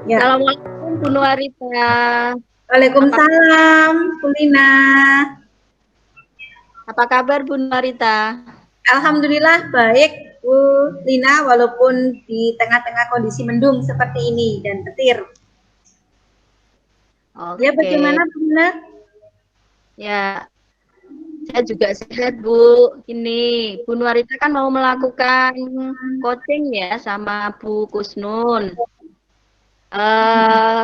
Ya. Assalamualaikum Bu Nuarita. Waalaikumsalam, Bu Lina. Apa kabar Bu Nuarita? Alhamdulillah baik, Bu Lina, walaupun di tengah-tengah kondisi mendung seperti ini dan petir. Ya, Oke, bagaimana Bu Lina? ya saya juga sehat Bu. Ini Bu Nuarita kan mau melakukan coaching ya sama Bu Kusnun. Eh,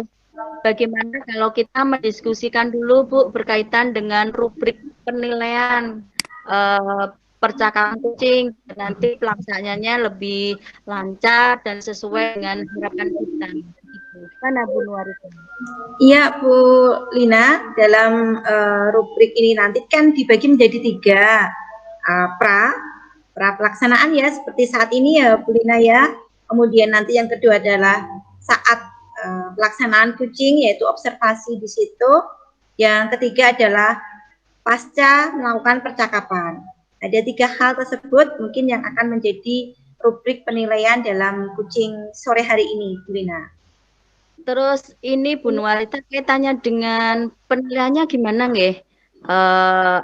Bagaimana kalau kita mendiskusikan dulu Bu berkaitan dengan rubrik penilaian eh, percakapan coaching, nanti pelaksanaannya lebih lancar dan sesuai dengan harapan kita. Gitu. Mana Bu Nuarita? Iya, Bu Lina, dalam rubrik ini nanti kan dibagi menjadi 3. Pra pelaksanaan ya, seperti saat ini ya, Bu Lina ya. Kemudian nanti yang kedua adalah saat pelaksanaan coaching, yaitu observasi di situ. Yang ketiga adalah pasca melakukan percakapan. Ada 3 hal tersebut mungkin yang akan menjadi rubrik penilaian dalam coaching sore hari ini, Bu Lina. Terus ini Bu Nuarita kaitannya dengan penilaiannya gimana nggih?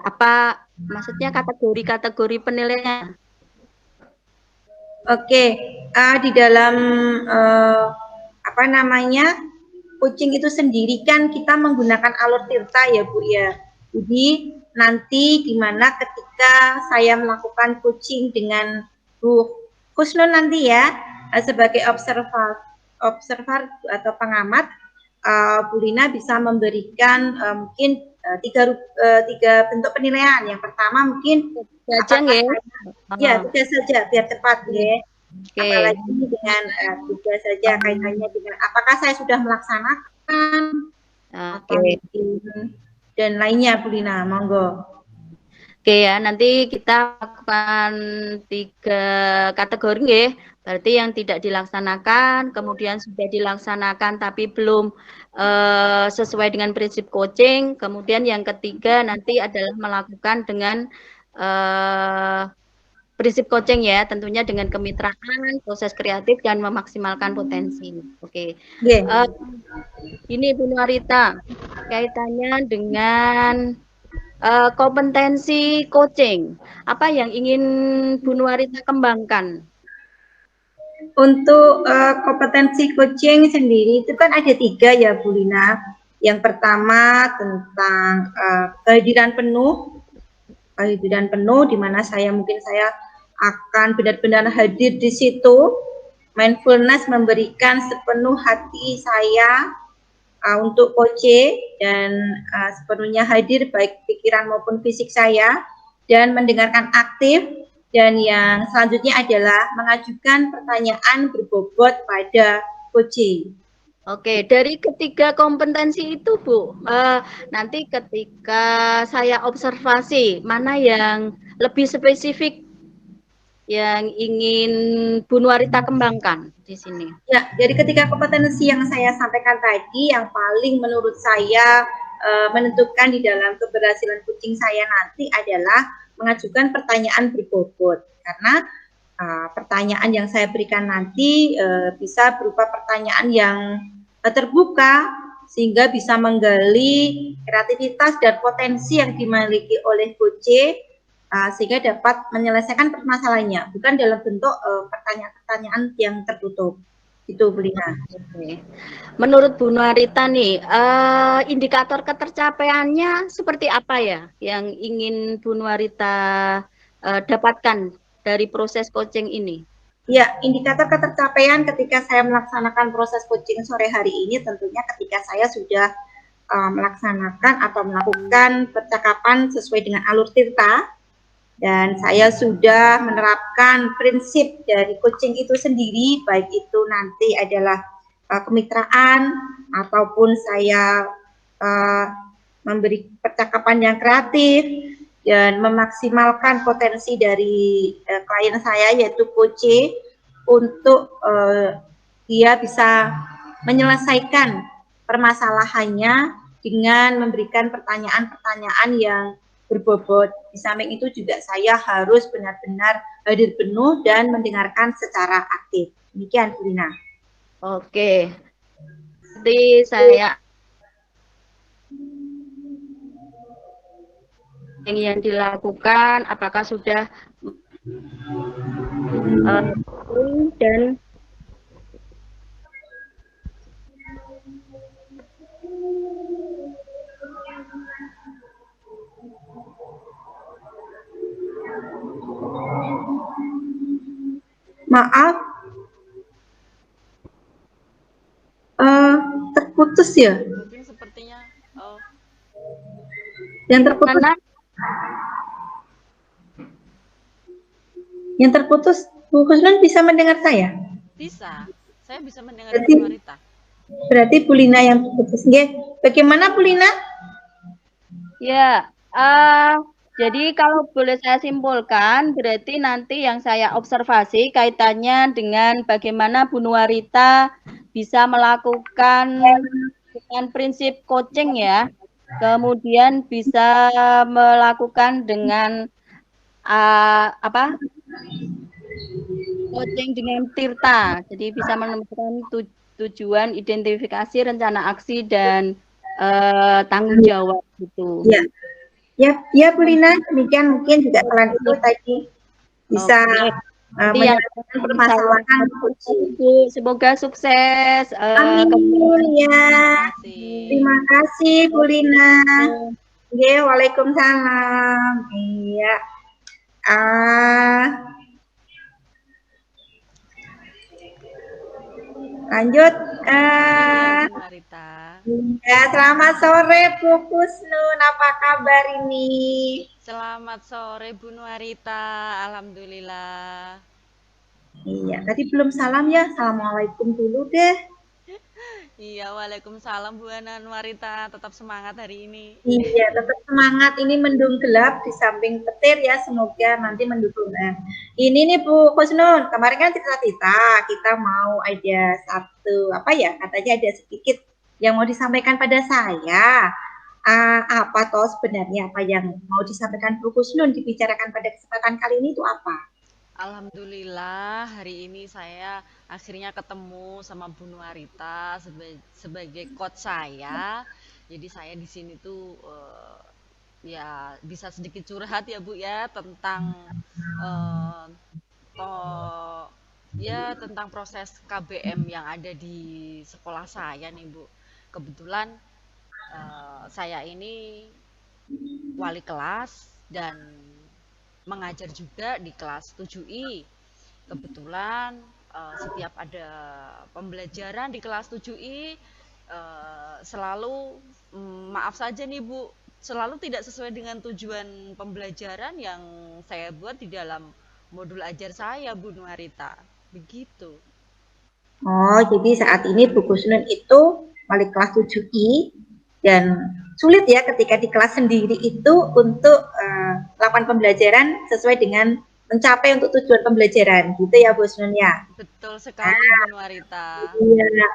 Apa maksudnya kategori-kategori penilaiannya? Oke, di dalam apa namanya coaching itu sendiri kan kita menggunakan alur tirta ya Bu ya. Jadi nanti dimana ketika saya melakukan coaching dengan Bu Kusnun nanti ya sebagai observer atau pengamat, Bu Lina bisa memberikan mungkin tiga bentuk penilaian. Yang pertama mungkin Aja apakah nggih. ya tidak saja biar cepat ya. Oke. Apalagi dengan juga saja kaitannya dengan apakah saya sudah melaksanakan atau Oke. mungkin dan lainnya, Bu Lina, monggo. Oke ya, nanti kita lakukan 3 kategori nggih. Berarti yang tidak dilaksanakan, kemudian sudah dilaksanakan tapi belum sesuai dengan prinsip coaching. Kemudian yang ketiga nanti adalah melakukan dengan prinsip coaching ya, tentunya dengan kemitraan, proses kreatif dan memaksimalkan potensi. Oke. Yeah. Ini Bu Nuarita, kaitannya dengan kompetensi coaching. Apa yang ingin Bu Nuarita kembangkan? Untuk kompetensi coaching sendiri itu kan ada 3 ya, Bu Lina. Yang pertama tentang kehadiran penuh di mana saya akan benar-benar hadir di situ, mindfulness, memberikan sepenuh hati saya untuk coaching dan sepenuhnya hadir baik pikiran maupun fisik saya dan mendengarkan aktif, dan yang selanjutnya adalah mengajukan pertanyaan berbobot pada coaching. Oke, dari ketiga kompetensi itu Bu, nanti ketika saya observasi mana yang lebih spesifik yang ingin Bu Nuarita kembangkan di sini? Ya, dari ketiga kompetensi yang saya sampaikan tadi, yang paling menurut saya menentukan di dalam keberhasilan coaching saya nanti adalah mengajukan pertanyaan berbobot. Karena pertanyaan yang saya berikan nanti bisa berupa pertanyaan yang terbuka, sehingga bisa menggali kreativitas dan potensi yang dimiliki oleh coach, sehingga dapat menyelesaikan permasalahannya, bukan dalam bentuk pertanyaan-pertanyaan yang tertutup. Itu, Bu Lina. Menurut Bu Nuarita nih, indikator ketercapaiannya seperti apa ya yang ingin Bu Nuarita dapatkan dari proses coaching ini? Ya, indikator ketercapaian ketika saya melaksanakan proses coaching sore hari ini tentunya ketika saya sudah melaksanakan atau melakukan percakapan sesuai dengan alur tirta, dan saya sudah menerapkan prinsip dari coaching itu sendiri, baik itu nanti adalah kemitraan ataupun saya memberi percakapan yang kreatif dan memaksimalkan potensi dari klien saya yaitu coach untuk dia bisa menyelesaikan permasalahannya dengan memberikan pertanyaan-pertanyaan yang berbobot. Di samping itu juga saya harus benar-benar hadir penuh dan mendengarkan secara aktif. Demikian, Bu Lina. Oke. nanti saya yang dilakukan apakah sudah dan Maaf, terputus ya? Mungkin sepertinya Yang terputus. karena Yang terputus, Bu Kusnun bisa mendengar saya? bisa. Saya bisa mendengar Berarti- Bu Nuarita. Berarti Bu Lina yang terputus. Nggih. Bagaimana Bu Lina? ya, jadi kalau boleh saya simpulkan, berarti nanti yang saya observasi kaitannya dengan bagaimana Bu Nuarita bisa melakukan dengan prinsip coaching ya, kemudian bisa melakukan dengan coaching dengan Tirta, jadi bisa menemukan tujuan, identifikasi, rencana aksi dan tanggung jawab gitu. Ya. Ya Bu Lina, demikian mungkin juga pelan itu tadi bisa menyelesaikan permasalahan. Semoga sukses. Amin ya. Terima kasih Bu Lina. Oke, waalaikumsalam. Iya. Lanjut. Ya, selamat sore Bu Kusnun. Apa kabar ini? Selamat sore Bu Nuarita. Alhamdulillah. Iya, tadi belum salam ya. Assalamualaikum dulu deh. Iya, waalaikumsalam Bu Nuarita. Tetap semangat hari ini. Iya, tetap semangat. Ini mendung gelap di samping petir ya. Semoga nanti mendukung. Ini nih Bu Kusnun. Kemarin kan cerita-cerita kita mau ada satu katanya ada sedikit yang mau disampaikan pada saya. Apa toh sebenarnya apa yang mau disampaikan Bu Kusnun dibicarakan pada kesempatan kali ini itu apa? Alhamdulillah hari ini saya akhirnya ketemu sama Bu Nuarita sebagai coach saya. Jadi saya di sini tuh ya bisa sedikit curhat ya Bu ya tentang tentang proses KBM yang ada di sekolah saya nih Bu. Kebetulan saya ini wali kelas dan mengajar juga di kelas 7I. Kebetulan setiap ada pembelajaran di kelas 7I selalu maaf saja nih Bu, selalu tidak sesuai dengan tujuan pembelajaran yang saya buat di dalam modul ajar saya Bu Nuarita. Begitu. Oh, jadi saat ini Bu Kusnun itu wali kelas 7I dan sulit ya ketika di kelas sendiri itu untuk melakukan pembelajaran sesuai dengan mencapai untuk tujuan pembelajaran gitu ya Bu Kusnun ya. Betul sekali Bu Nuarita. Iya.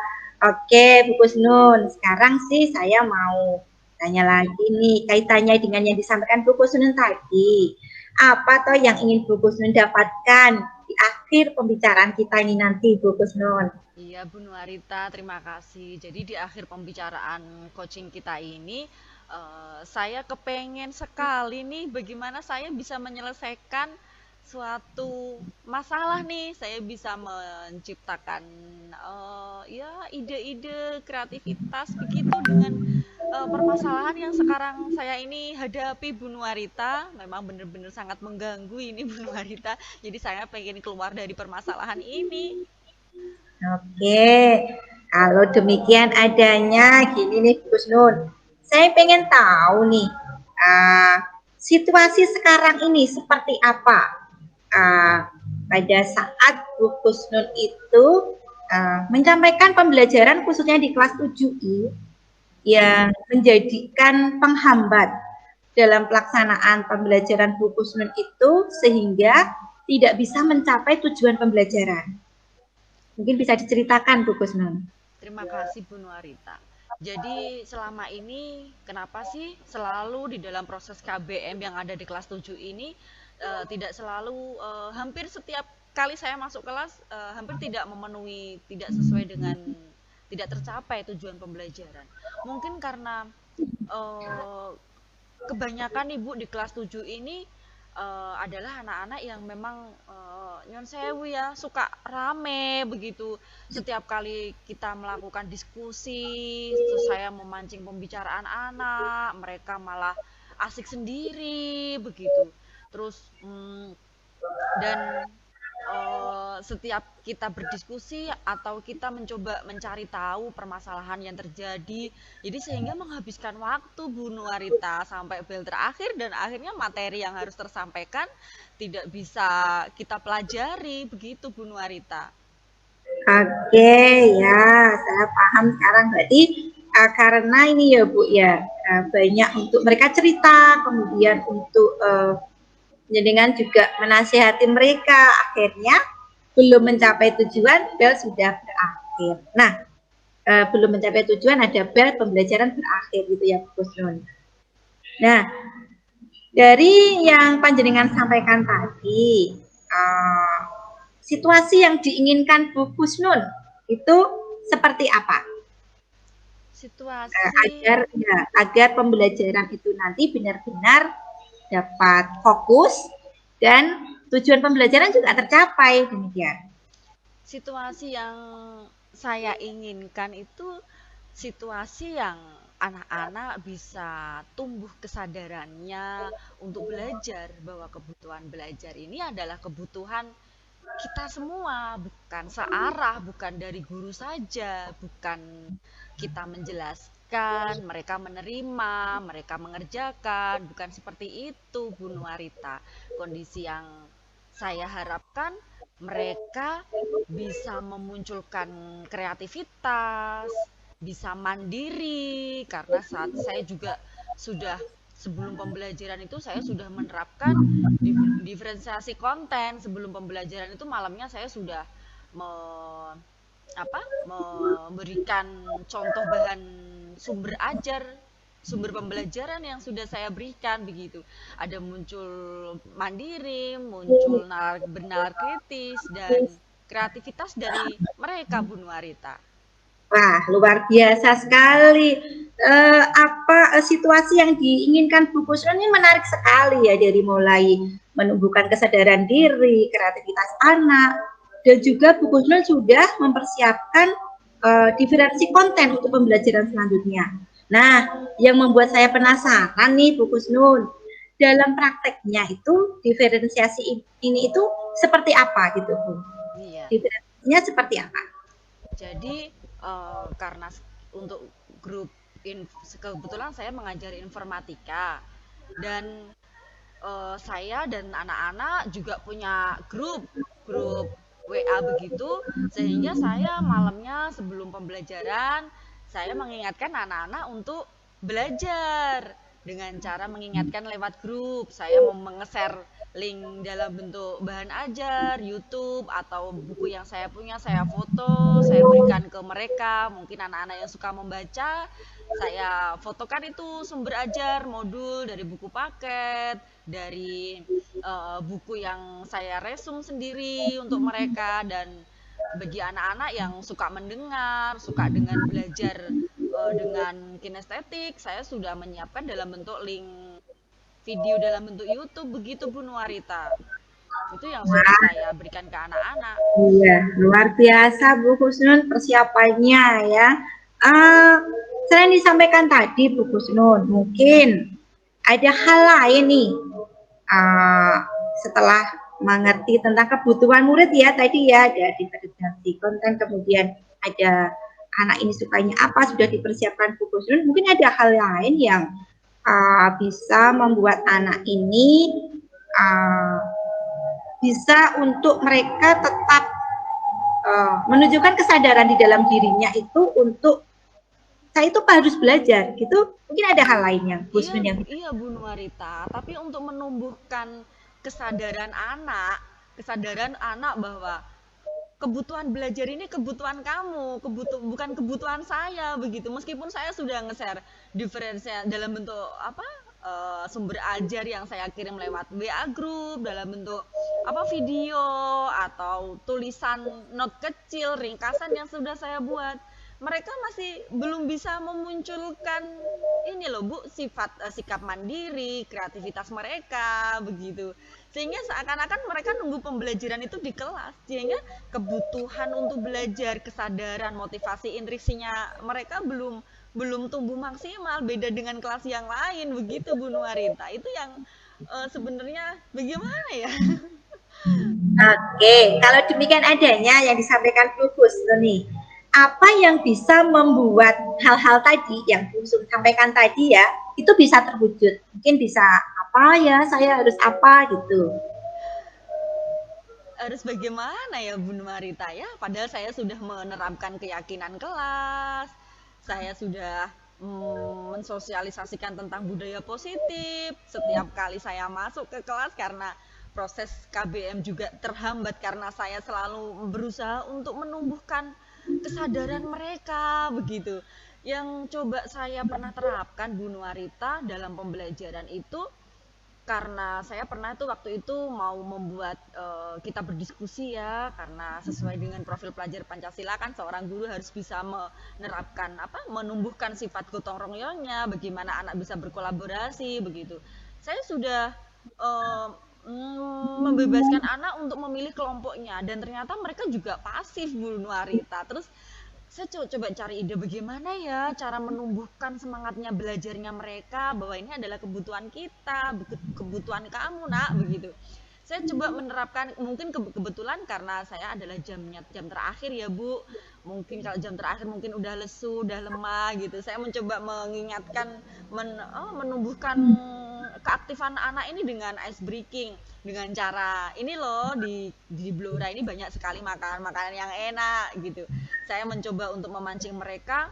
Oke Bu Kusnun, sekarang sih saya mau tanya lagi nih kaitannya dengan yang disampaikan Bu Kusnun tadi. Apa toh yang ingin Bu Kusnun dapatkan di akhir pembicaraan kita ini nanti Bu Kusnun? Iya Bu Nuarita, terima kasih. Jadi di akhir pembicaraan coaching kita ini, saya kepengen sekali nih bagaimana saya bisa menyelesaikan suatu masalah nih. Saya bisa menciptakan ide-ide kreativitas begitu dengan permasalahan yang sekarang saya ini hadapi Bu Nuarita. Memang benar-benar sangat mengganggu ini Bu Nuarita. Jadi saya pengen keluar dari permasalahan ini. Oke, kalau demikian adanya gini nih Bu Kusnun, saya pengen tahu nih situasi sekarang ini seperti apa pada saat Bu Kusnun itu menyampaikan pembelajaran khususnya di kelas 7I yang menjadikan penghambat dalam pelaksanaan pembelajaran Bu Kusnun itu sehingga tidak bisa mencapai tujuan pembelajaran. Mungkin bisa diceritakan Bu Kusnun. Terima kasih Bu Nuarita. Jadi selama ini kenapa sih selalu di dalam proses KBM yang ada di kelas 7 ini tidak selalu hampir setiap kali saya masuk kelas hampir tidak memenuhi, tidak sesuai dengan tidak tercapai tujuan pembelajaran. Mungkin karena eh, kebanyakan ibu di kelas 7 ini adalah anak-anak yang memang nyon sewu ya, suka rame begitu. Setiap kali kita melakukan diskusi, terus saya memancing pembicaraan anak, mereka malah asik sendiri begitu. Terus dan setiap kita berdiskusi atau kita mencoba mencari tahu permasalahan yang terjadi, jadi sehingga menghabiskan waktu Bu Nuarita sampai bel terakhir dan akhirnya materi yang harus tersampaikan tidak bisa kita pelajari begitu Bu Nuarita. Oke, ya, saya paham sekarang. Berarti karena ini ya Bu ya, banyak untuk mereka cerita, kemudian untuk dengan juga menasihati mereka, akhirnya belum mencapai tujuan, bel sudah berakhir. Nah, belum mencapai tujuan ada bel pembelajaran berakhir gitu ya Bu Kusnun. Nah, dari yang panjenengan sampaikan tadi, situasi yang diinginkan Bu Kusnun itu seperti apa? Situasi agar pembelajaran itu nanti benar-benar dapat fokus dan tujuan pembelajaran juga tercapai, demikian. Situasi yang saya inginkan itu situasi yang anak-anak bisa tumbuh kesadarannya untuk belajar, bahwa kebutuhan belajar ini adalah kebutuhan kita semua, bukan searah, bukan dari guru saja, bukan kita menjelaskan, mereka menerima, mereka mengerjakan, bukan seperti itu Bu Nuarita. Kondisi yang saya harapkan mereka bisa memunculkan kreativitas, bisa mandiri, karena saat saya juga sudah sebelum pembelajaran itu saya sudah menerapkan diferensiasi konten. Sebelum pembelajaran itu malamnya saya sudah memberikan contoh bahan sumber ajar, sumber pembelajaran yang sudah saya berikan begitu. Ada muncul mandiri, muncul bernalar kritis dan kreativitas dari mereka Bu Nuarita. Wah, luar biasa sekali. Situasi yang diinginkan Bu Kusnun ini menarik sekali ya, dari mulai menumbuhkan kesadaran diri, kreativitas anak, dan juga Bu Kusnun sudah mempersiapkan diferensi konten untuk pembelajaran selanjutnya. Nah, yang membuat saya penasaran nih Bu Kusnun, dalam prakteknya itu diferensiasi ini itu seperti apa gitu Bu? Iya. Diferensiasinya seperti apa? Jadi karena untuk grup kebetulan saya mengajar informatika dan saya dan anak-anak juga punya grup WA begitu, sehingga saya malamnya sebelum pembelajaran saya mengingatkan anak-anak untuk belajar dengan cara mengingatkan lewat grup. Saya mau nge-share link dalam bentuk bahan ajar, YouTube, atau buku yang saya punya, saya foto, saya berikan ke mereka. Mungkin anak-anak yang suka membaca, saya fotokan itu sumber ajar, modul dari buku paket, dari buku yang saya resum sendiri untuk mereka. Dan bagi anak-anak yang suka mendengar, suka dengan belajar dengan kinestetik, saya sudah menyiapkan dalam bentuk link video dalam bentuk YouTube begitu Bu Nuarita. Itu yang sudah saya berikan ke anak-anak. Iya, luar biasa Bu Kusnun persiapannya ya. Selain disampaikan tadi Bu Kusnun, mungkin ada hal lain nih setelah mengerti tentang kebutuhan murid ya tadi ya, ada diferensiasi konten, kemudian ada anak ini sukanya apa, sudah dipersiapkan Bu Kusnun. Mungkin ada hal lain yang bisa membuat anak ini bisa untuk mereka tetap menunjukkan kesadaran di dalam dirinya itu untuk saya itu harus belajar gitu. Mungkin ada hal lainnya Bu Kusnun yang iya Bu Nuarita, tapi untuk menumbuhkan kesadaran anak bahwa kebutuhan belajar ini kebutuhan kamu, bukan kebutuhan saya begitu. Meskipun saya sudah nge-share diferensial dalam bentuk sumber ajar yang saya kirim lewat WA group, dalam bentuk video atau tulisan note kecil, ringkasan yang sudah saya buat. mereka masih belum bisa memunculkan ini loh Bu, sikap mandiri, kreativitas mereka begitu. Sehingga seakan-akan mereka nunggu pembelajaran itu di kelas, sehingga kebutuhan untuk belajar, kesadaran, motivasi intriksinya mereka belum belum tumbuh maksimal, beda dengan kelas yang lain begitu Bu Nuarita. Itu yang sebenarnya bagaimana ya? Oke, kalau demikian adanya yang disampaikan Bu Husnul nih, apa yang bisa membuat hal-hal tadi yang Bu Husnul sampaikan tadi ya, itu bisa terwujud? Mungkin bisa apa ya, saya harus apa gitu. Harus bagaimana ya Bu Nuarita ya? Padahal saya sudah menerapkan keyakinan kelas, saya sudah mensosialisasikan tentang budaya positif setiap kali saya masuk ke kelas, karena proses KBM juga terhambat karena saya selalu berusaha untuk menumbuhkan kesadaran mereka begitu. Yang coba saya pernah terapkan Bu Nuarita dalam pembelajaran itu, karena saya pernah tuh waktu itu mau membuat kita berdiskusi ya, karena sesuai dengan profil pelajar Pancasila kan seorang guru harus bisa menerapkan menumbuhkan sifat gotong royongnya, bagaimana anak bisa berkolaborasi begitu. Saya sudah eh, membebaskan anak untuk memilih kelompoknya, dan ternyata mereka juga pasif Bu Nuarita. Terus saya coba cari ide bagaimana ya cara menumbuhkan semangatnya belajarnya mereka, bahwa ini adalah kebutuhan kita, kebutuhan kamu nak begitu. Saya coba menerapkan, mungkin kebetulan karena saya adalah jam terakhir ya Bu, mungkin kalau jam terakhir mungkin udah lesu, udah lemah gitu. Saya mencoba mengingatkan, menumbuhkan keaktifan anak ini dengan ice breaking, dengan cara ini loh, di Blora ini banyak sekali makanan yang enak gitu. Saya mencoba untuk memancing mereka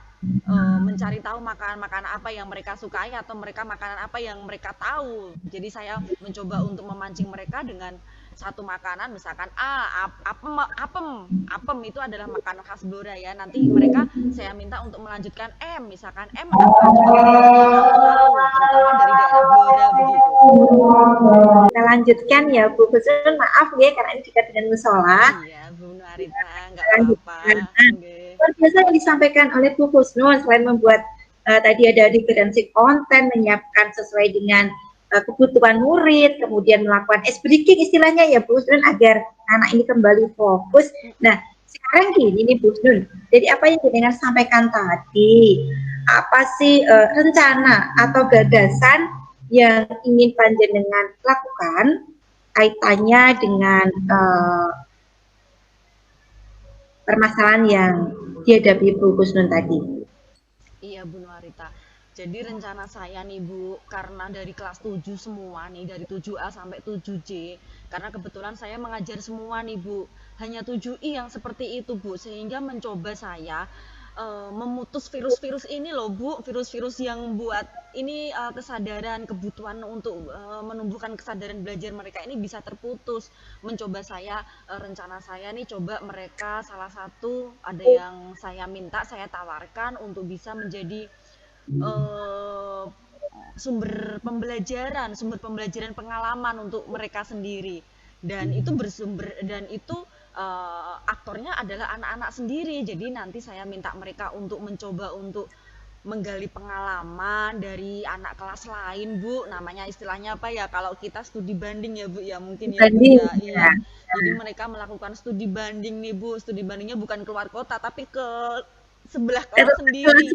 mencari tahu makanan-makanan apa yang mereka sukai, atau makanan apa yang mereka tahu. Jadi saya mencoba untuk memancing mereka dengan satu makanan, misalkan apem itu adalah makanan khas Blora ya. Nanti mereka saya minta untuk melanjutkan misalkan apa coba tahu, terutama dari daerah Blora begitu. Kita lanjutkan ya Bu Husnul, maaf ya karena ini dekat dengan musola. Iya Bu Nuarita, nggak apa-apa. Luar biasa yang disampaikan oleh Bu Husnul, selain membuat tadi ada diferensi konten, menyiapkan sesuai dengan kebutuhan murid, kemudian melakukan ice breaking istilahnya ya Bu Husnul, agar anak ini kembali fokus. Nah sekarang gini nih Bu Husnul, jadi apa yang kita sampaikan tadi, apa sih rencana atau gagasan yang ingin panjenengan lakukan kaitannya dengan permasalahan yang dihadapi Bu Husnul tadi? Iya Bu Nuarita. Jadi rencana saya nih Bu, karena dari kelas 7 semua nih, dari 7A sampai 7J, karena kebetulan saya mengajar semua nih Bu, hanya 7I yang seperti itu Bu, sehingga mencoba saya memutus virus-virus ini loh Bu, virus-virus yang buat ini kesadaran, kebutuhan untuk menumbuhkan kesadaran belajar mereka ini bisa terputus. Mencoba saya, rencana saya nih, coba mereka salah satu ada yang saya minta, saya tawarkan untuk bisa menjadi sumber pembelajaran pengalaman untuk mereka sendiri, dan itu aktornya adalah anak-anak sendiri. Jadi nanti saya minta mereka untuk mencoba untuk menggali pengalaman dari anak kelas lain Bu, namanya istilahnya apa ya, kalau kita studi banding ya Bu ya, mungkin ya Bu ya. Iya. Jadi mereka melakukan studi banding nih Bu, studi bandingnya bukan keluar kota tapi ke sebelah kelas sendiri,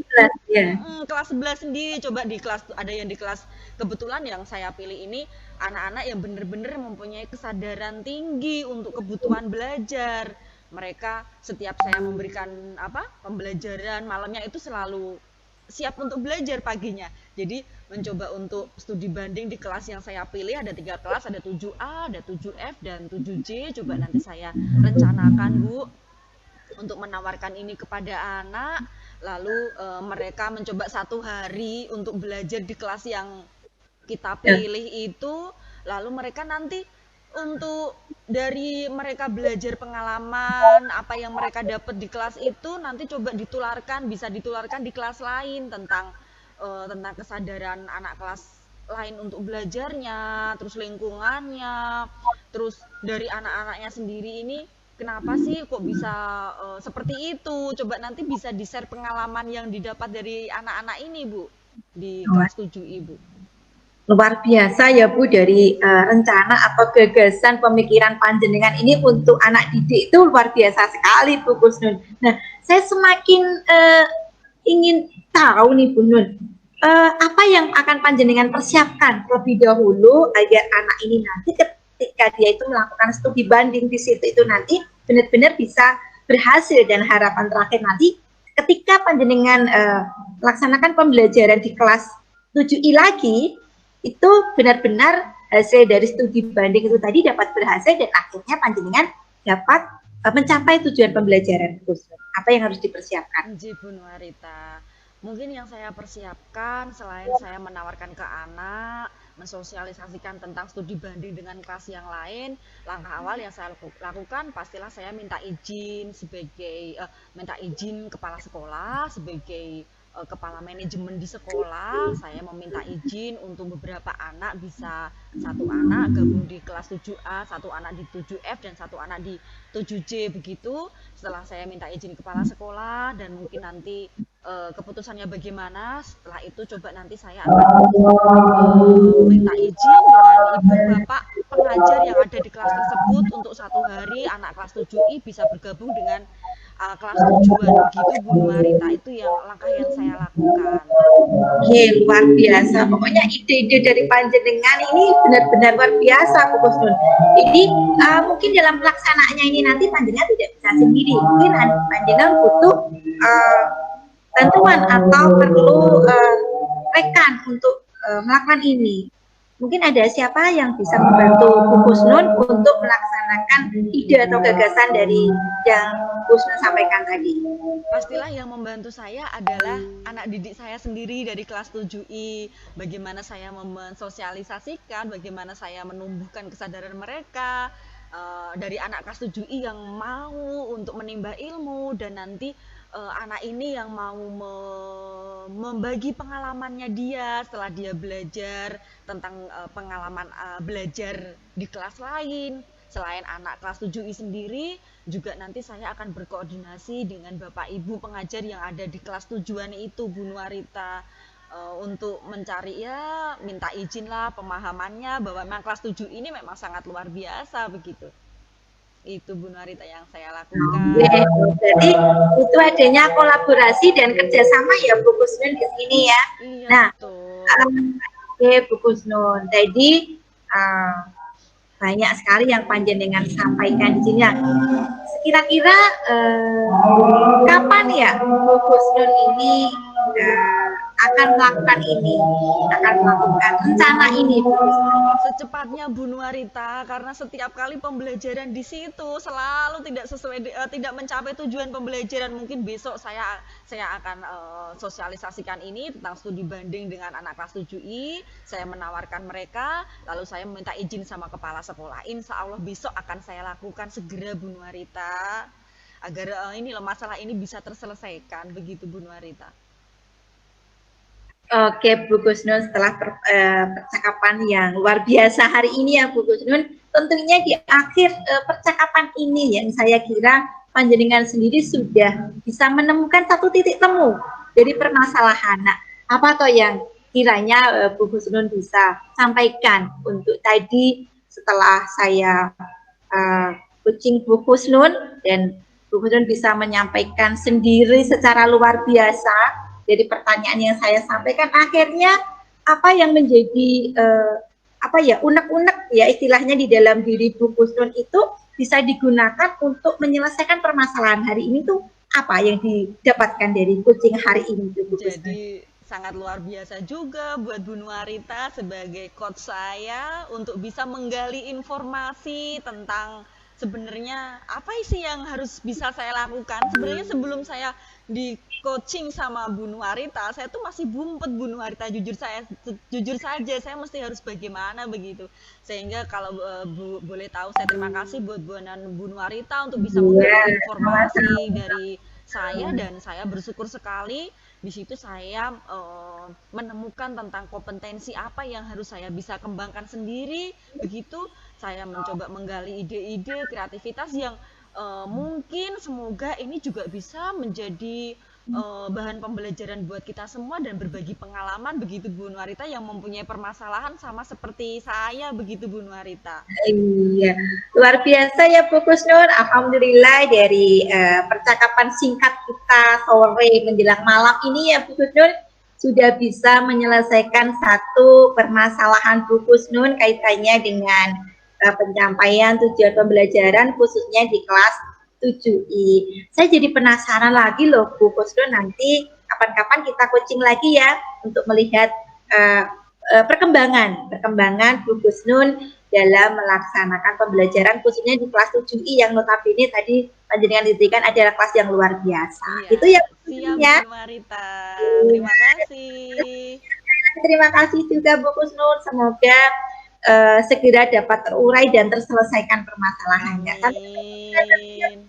kelas sebelah sendiri. Coba di kelas, ada yang di kelas, kebetulan yang saya pilih ini anak-anak yang benar-benar mempunyai kesadaran tinggi untuk kebutuhan belajar. Mereka setiap saya memberikan pembelajaran malamnya itu selalu siap untuk belajar paginya. Jadi mencoba untuk studi banding di kelas yang saya pilih, ada 3 kelas, ada 7A, ada 7F, dan 7J. Coba nanti saya rencanakan Bu untuk menawarkan ini kepada anak, lalu mereka mencoba 1 hari untuk belajar di kelas yang kita pilih itu, lalu mereka nanti untuk dari mereka belajar pengalaman apa yang mereka dapat di kelas itu, nanti coba bisa ditularkan di kelas lain tentang kesadaran anak kelas lain untuk belajarnya, terus lingkungannya, terus dari anak-anaknya sendiri ini kenapa sih kok bisa seperti itu? Coba nanti bisa di-share pengalaman yang didapat dari anak-anak ini, Bu, di kelas 7 Ibu. Luar biasa ya Bu, dari rencana atau gagasan pemikiran panjenengan ini untuk anak didik itu luar biasa sekali Bu Kusnun. Nah, saya semakin ingin tahu nih Bu Nun, apa yang akan panjenengan persiapkan terlebih dahulu agar anak ini nanti ketika dia itu melakukan studi banding di situ itu nanti benar-benar bisa berhasil, dan harapan terakhir nanti ketika panjenengan melaksanakan pembelajaran di kelas 7I lagi, itu benar-benar hasil dari studi banding itu tadi dapat berhasil dan akhirnya panjenengan dapat mencapai tujuan pembelajaran. Apa yang harus dipersiapkan? Bu Nuarita, mungkin yang saya persiapkan selain saya menawarkan ke anak, mensosialisasikan tentang studi banding dengan kelas yang lain, langkah awal yang saya lakukan pastilah saya minta izin sebagai minta izin kepala sekolah, sebagai kepala manajemen di sekolah. Saya meminta izin untuk beberapa anak, bisa satu anak gabung di kelas 7A, satu anak di 7F, dan satu anak di 7J begitu. Setelah saya minta izin kepala sekolah dan mungkin nanti keputusannya bagaimana, setelah itu coba nanti saya akan minta izin dengan ibu bapak pengajar yang ada di kelas tersebut untuk satu hari anak kelas 7I bisa bergabung dengan kelas tujuan begitu Bu Nuarita. Itu yang langkah yang saya lakukan. Oke, luar biasa. Pokoknya ide-ide dari panjenengan ini benar-benar luar biasa Bu Kusnun. Jadi mungkin dalam pelaksanaannya ini nanti panjenengan tidak bisa sendiri. Mungkin panjenengan butuh bantuan atau perlu rekan untuk melakukan ini. Mungkin ada siapa yang bisa membantu Bu Kusnun untuk melaksanakan ide atau gagasan dari yang Kusnun sampaikan tadi? Pastilah yang membantu saya adalah anak didik saya sendiri dari kelas 7I. Bagaimana saya mensosialisasikan, bagaimana saya menumbuhkan kesadaran mereka dari anak kelas 7I yang mau untuk menimba ilmu, dan nanti anak ini yang mau membagi pengalamannya dia setelah dia belajar tentang pengalaman belajar di kelas lain. Selain anak kelas 7I sendiri, juga nanti saya akan berkoordinasi dengan Bapak Ibu pengajar yang ada di kelas tujuan itu Bu Nuarita, untuk mencari, ya minta izin lah pemahamannya bahwa memang kelas 7 ini memang sangat luar biasa begitu. Itu Bu Nuarita yang saya lakukan. Jadi itu adanya kolaborasi dan kerjasama ya Bu Kusnun di sini ya. Iya, nah, betul. Bu Kusnun, jadi banyak sekali yang panjenengan sampaikan di sini. Kira-kira kapan ya Bu Kusnun ini akan melakukan ini, akan melakukan rencana ini Bu Kusnun? Secepatnya Bu Nuarita, karena setiap kali pembelajaran di situ selalu tidak sesuai, tidak mencapai tujuan pembelajaran. Mungkin besok saya akan sosialisasikan ini tentang studi banding dengan anak kelas 7I. Saya menawarkan mereka, lalu saya meminta izin sama kepala sekolah. Insya Allah besok akan saya lakukan segera Bu Nuarita, agar masalah ini bisa terselesaikan begitu Bu Nuarita. Oke Bu Kusnun, setelah percakapan yang luar biasa hari ini ya Bu Kusnun, tentunya di akhir percakapan ini yang saya kira panjenengan sendiri sudah bisa menemukan satu titik temu dari permasalahan. Nah, apa toh yang kiranya Bu Kusnun bisa sampaikan untuk tadi setelah saya coaching Bu Kusnun, dan Bu Kusnun bisa menyampaikan sendiri secara luar biasa dari pertanyaan yang saya sampaikan. Akhirnya apa yang menjadi unek-unek ya istilahnya di dalam diri Bu Kusnun itu bisa digunakan untuk menyelesaikan permasalahan hari ini tuh apa yang didapatkan dari coaching hari ini Bu Kusnun? Jadi sangat luar biasa juga buat Bu Nuarita sebagai coach saya untuk bisa menggali informasi tentang sebenarnya apa sih yang harus bisa saya lakukan. Sebenarnya sebelum saya di coaching sama Bu Nuarita, saya tuh masih bumpet Bu Nuarita, jujur saja saya mesti harus bagaimana begitu. Sehingga kalau boleh tahu, saya terima kasih buat Bu Nuarita untuk bisa memberi informasi dari saya, dan saya bersyukur sekali di situ saya menemukan tentang kompetensi apa yang harus saya bisa kembangkan sendiri begitu. Saya mencoba menggali ide-ide kreativitas yang mungkin semoga ini juga bisa menjadi bahan pembelajaran buat kita semua dan berbagi pengalaman begitu Bu Nuarita yang mempunyai permasalahan sama seperti saya begitu Bu Nuarita. Iya, luar biasa ya Bu Kusnur. Alhamdulillah dari percakapan singkat kita sore menjelang malam ini ya Bu Kusnur sudah bisa menyelesaikan satu permasalahan Bu Kusnur kaitannya dengan pencapaian tujuan pembelajaran khususnya di kelas 7I. Saya jadi penasaran lagi loh Bu Kusnur, nanti kapan-kapan kita coaching lagi ya untuk melihat perkembangan Bu Kusnur dalam melaksanakan pembelajaran khususnya di kelas 7I yang notabene tadi panjenengan diberikan adalah kelas yang luar biasa. Iya, Itu ya siap ya. Bu Nuarita. Terima kasih. Terima kasih juga Bu Kusnur. Semoga segera dapat terurai dan terselesaikan permasalahannya. Amin.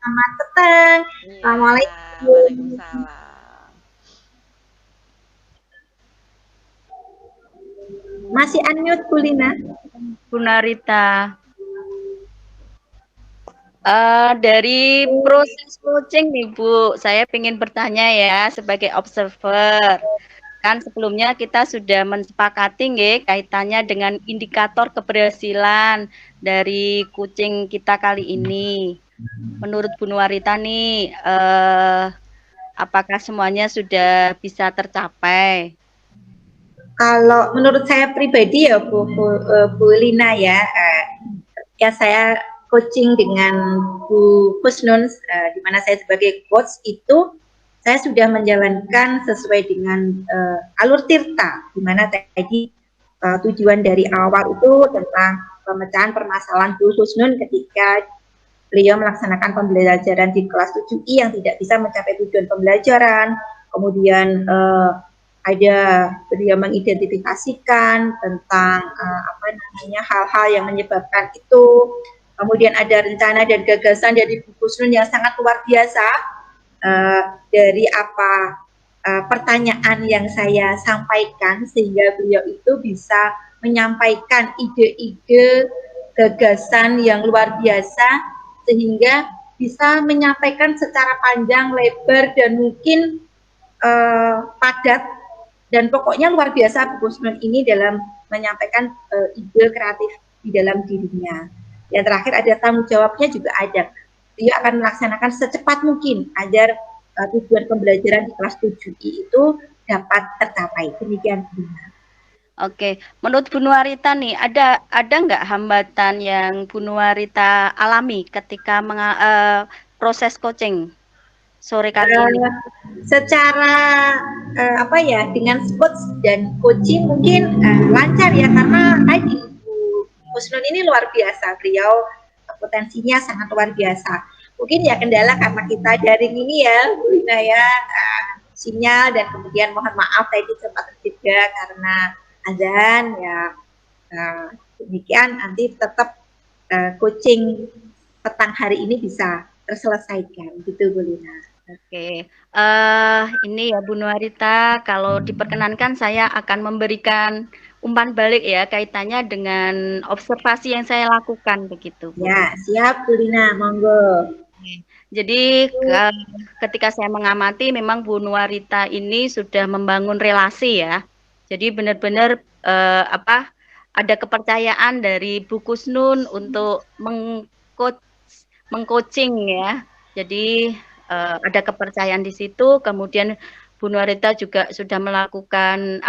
Selamat petang. Iya, Assalamualaikum. Waalaikumsalam. Masih unmute Bu Lina? Bu Nuarita. Dari proses coaching nih Bu, saya ingin bertanya ya sebagai observer. Kan sebelumnya kita sudah mensepakati nggih kaitannya dengan indikator keberhasilan dari coaching kita kali ini. Menurut Bu Nuarita nih, apakah semuanya sudah bisa tercapai? Kalau menurut saya pribadi ya Bu Lina ya, ya saya coaching dengan Bu Kusnun, di mana saya sebagai coach itu saya sudah menjalankan sesuai dengan alur tirta, di mana tadi tujuan dari awal itu tentang pemecahan permasalahan Bu Kusnun ketika beliau melaksanakan pembelajaran di kelas 7I yang tidak bisa mencapai tujuan pembelajaran, kemudian ada beliau mengidentifikasikan tentang hal-hal yang menyebabkan itu, kemudian ada rencana dan gagasan dari Bu Kusnun yang sangat luar biasa. Dari pertanyaan yang saya sampaikan sehingga beliau itu bisa menyampaikan ide-ide gagasan yang luar biasa sehingga bisa menyampaikan secara panjang, lebar dan mungkin padat dan pokoknya luar biasa Bu Kusnun ini dalam menyampaikan ide kreatif di dalam dirinya. Yang terakhir ada tanggung jawabnya juga ada. Dia akan melaksanakan secepat mungkin agar tujuan pembelajaran di kelas 7I itu dapat tercapai. Demikian. Oke, menurut Bu Nuarita nih, ada nggak hambatan yang Bu Nuarita alami ketika proses coaching sore kali ini? Secara dengan coach dan coaching mungkin lancar ya, karena tadi Bu Kusnun ini luar biasa, beliau potensinya sangat luar biasa. Mungkin ya kendala karena kita daring ini ya Bu Lina ya, sinyal dan kemudian mohon maaf tadi sempat terjeda karena azan ya. Demikian nanti tetap coaching petang hari ini bisa terselesaikan gitu Bu Lina. Oke, ini ya Bu Nuarita, kalau diperkenankan saya akan memberikan umpan balik ya kaitannya dengan observasi yang saya lakukan begitu. Bu. Ya, siap Bu Lina, monggo. Jadi ketika saya mengamati memang Bu Nuarita ini sudah membangun relasi ya. Jadi benar-benar ada kepercayaan dari Bu Kusnun untuk mengcoaching ya. Jadi ada kepercayaan di situ, kemudian Bu Nuarita juga sudah melakukan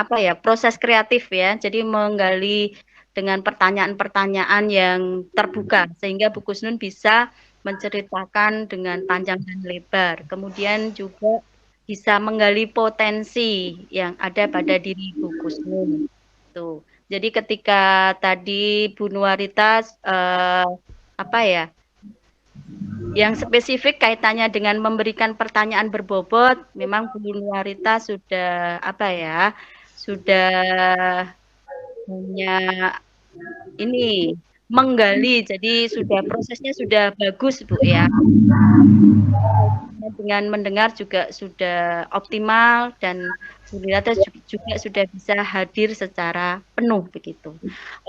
proses kreatif ya, jadi menggali dengan pertanyaan-pertanyaan yang terbuka sehingga Bu Kusnun bisa menceritakan dengan panjang dan lebar, kemudian juga bisa menggali potensi yang ada pada diri Bu Kusnun. Tuh. Jadi ketika tadi Bu Nuarita yang spesifik kaitannya dengan memberikan pertanyaan berbobot, memang Bu Nuarita sudah punya ini menggali, jadi prosesnya sudah bagus Bu ya. Dengan mendengar juga sudah optimal dan Bu Nuarita juga sudah bisa hadir secara penuh begitu.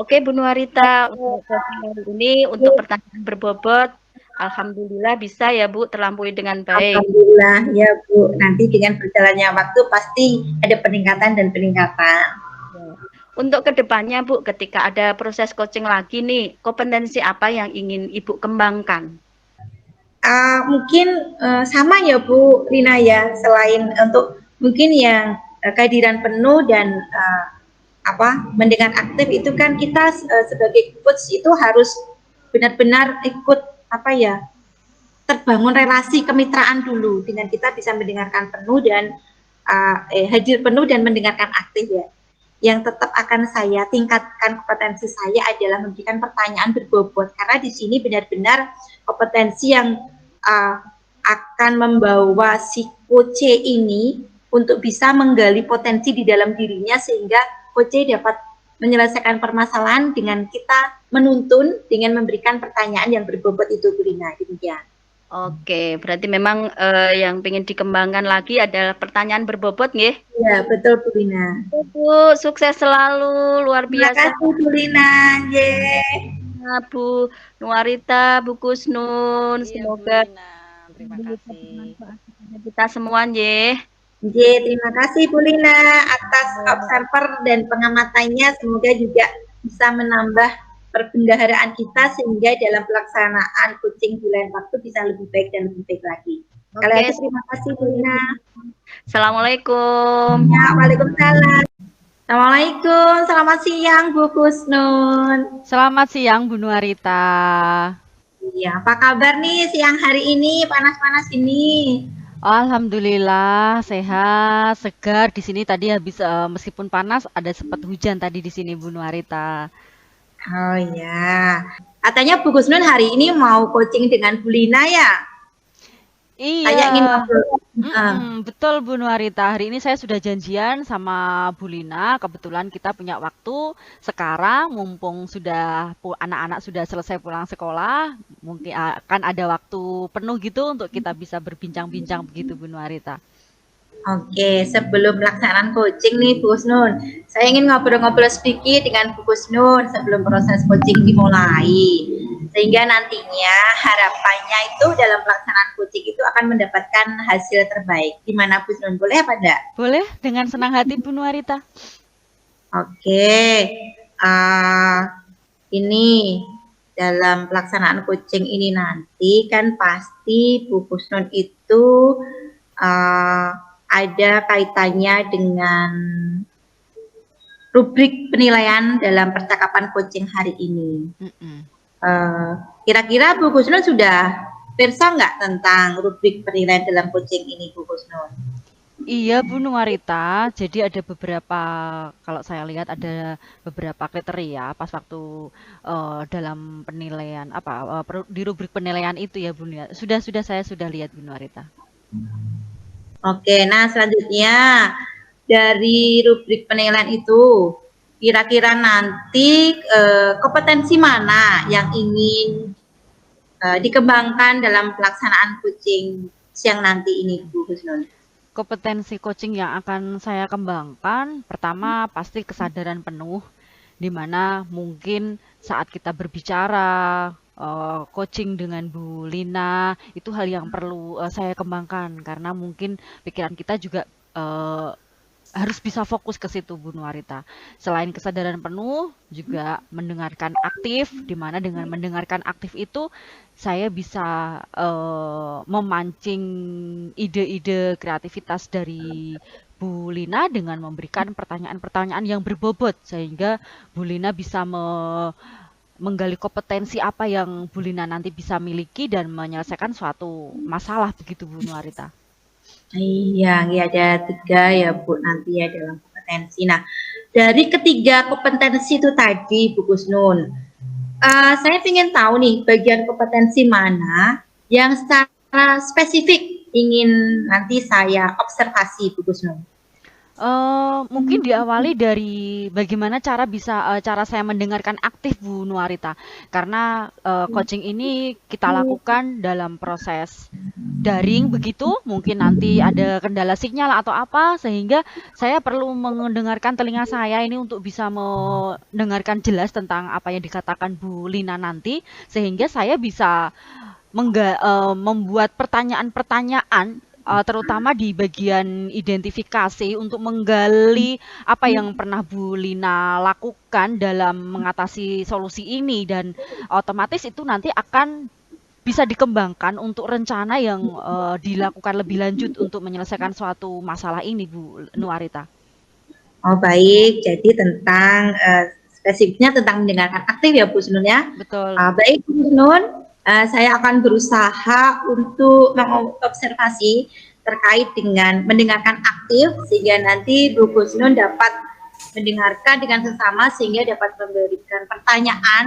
Oke Bu Nuarita, untuk ini untuk pertanyaan berbobot Alhamdulillah bisa ya Bu, terlampaui dengan baik. Alhamdulillah ya Bu. Nanti dengan berjalannya waktu pasti ada peningkatan dan peningkatan. Untuk kedepannya Bu, ketika ada proses coaching lagi nih, kompetensi apa yang ingin Ibu kembangkan? Mungkin sama ya Bu Rina ya, selain untuk mungkin yang kehadiran penuh dan mendengar aktif itu kan kita sebagai coach itu harus benar-benar ikut terbangun relasi kemitraan dulu dengan kita bisa mendengarkan penuh dan hadir penuh dan mendengarkan aktif ya. Yang tetap akan saya tingkatkan kompetensi saya adalah memberikan pertanyaan berbobot karena di sini benar-benar kompetensi yang akan membawa si coach ini untuk bisa menggali potensi di dalam dirinya sehingga coach dapat menyelesaikan permasalahan dengan kita menuntun dengan memberikan pertanyaan yang berbobot itu Bu Rina, demikian. Oke, berarti memang yang ingin dikembangkan lagi adalah pertanyaan berbobot nggih? Iya, betul Bu Rina. Bu, sukses selalu, luar biasa. Terima kasih Bu Rina. Bu Nuarita, Bu Kusnun, Iya, semoga Bu Lina. Terima kasih. kita semua nggih. Terima kasih Bu Lina atas observer dan pengamatannya. Semoga juga bisa menambah perbendaharaan kita sehingga dalam pelaksanaan coaching di lain waktu bisa lebih baik dan lebih baik lagi. Sekali lagi terima kasih Bu Lina. Assalamualaikum. Ya, waalaikumsalam. Assalamualaikum, selamat siang Bu Kusnun. Selamat siang Bu Nuarita. Iya, apa kabar nih siang hari ini, panas-panas ini? Alhamdulillah sehat, segar. Di sini tadi habis meskipun panas ada sempat hujan tadi di sini Bu Nuarita. Oh ya, katanya Bu Kusnun hari ini mau coaching dengan Bu Lina ya? Iya. Saya ingin ngobrol. Betul Bu Nuarita. Hari ini saya sudah janjian sama Bu Lina. Kebetulan kita punya waktu sekarang, mumpung sudah anak-anak sudah selesai pulang sekolah, mungkin akan ada waktu penuh gitu untuk kita bisa berbincang-bincang begitu Bu Nuarita. Oke, sebelum pelaksanaan coaching nih Bu Kusnun, saya ingin ngobrol-ngobrol sedikit dengan Bu Kusnun sebelum proses coaching dimulai. Sehingga nantinya harapannya itu dalam pelaksanaan coaching itu akan mendapatkan hasil terbaik. Gimana Bu Kusnun, boleh apa enggak? Boleh, dengan senang hati Bu Nuarita. Oke, ini dalam pelaksanaan coaching ini nanti kan pasti Bu Kusnun itu ada kaitannya dengan rubrik penilaian dalam percakapan coaching hari ini. Kira-kira Bu Kusnun sudah persa nggak tentang rubrik penilaian dalam coaching ini Bu Kusnun? Iya Bu Nuarita, jadi ada beberapa, kalau saya lihat ada beberapa kriteria pas waktu dalam penilaian di rubrik penilaian itu ya Bu Nuarita. Saya sudah lihat Bu Nuarita. Oke, nah selanjutnya dari rubrik penilaian itu kira-kira nanti kompetensi mana yang ingin dikembangkan dalam pelaksanaan coaching siang nanti ini Bu Kusnun? Kompetensi coaching yang akan saya kembangkan, pertama pasti kesadaran penuh, di mana mungkin saat kita berbicara coaching dengan Bu Lina itu hal yang perlu saya kembangkan karena mungkin pikiran kita juga harus bisa fokus ke situ Bu Nuarita. Selain kesadaran penuh juga mendengarkan aktif, di mana dengan mendengarkan aktif itu saya bisa memancing ide-ide kreativitas dari Bu Lina dengan memberikan pertanyaan-pertanyaan yang berbobot sehingga Bu Lina bisa menggali kompetensi apa yang Bu Lina nanti bisa miliki dan menyelesaikan suatu masalah begitu Bu Nuarita. Iya, ada 3 ya Bu nanti ya dalam kompetensi. Nah, dari ketiga kompetensi itu tadi Bu Kusnun, saya ingin tahu nih bagian kompetensi mana yang secara spesifik ingin nanti saya observasi Bu Kusnun. Mungkin diawali dari bagaimana cara saya mendengarkan aktif Bu Nuarita. Karena coaching ini kita lakukan dalam proses daring begitu, mungkin nanti ada kendala sinyal atau apa, sehingga saya perlu mendengarkan telinga saya ini untuk bisa mendengarkan jelas tentang apa yang dikatakan Bu Lina nanti, sehingga saya bisa membuat pertanyaan-pertanyaan terutama di bagian identifikasi untuk menggali apa yang pernah Bu Lina lakukan dalam mengatasi solusi ini, dan otomatis itu nanti akan bisa dikembangkan untuk rencana yang dilakukan lebih lanjut untuk menyelesaikan suatu masalah ini, Bu Nuarita. Oh baik, jadi tentang spesifiknya tentang mendengarkan aktif ya Bu Snun ya. Betul. Baik Bu Snun, saya akan berusaha untuk mengobservasi terkait dengan mendengarkan aktif sehingga nanti Bu Snun dapat mendengarkan dengan sesama sehingga dapat memberikan pertanyaan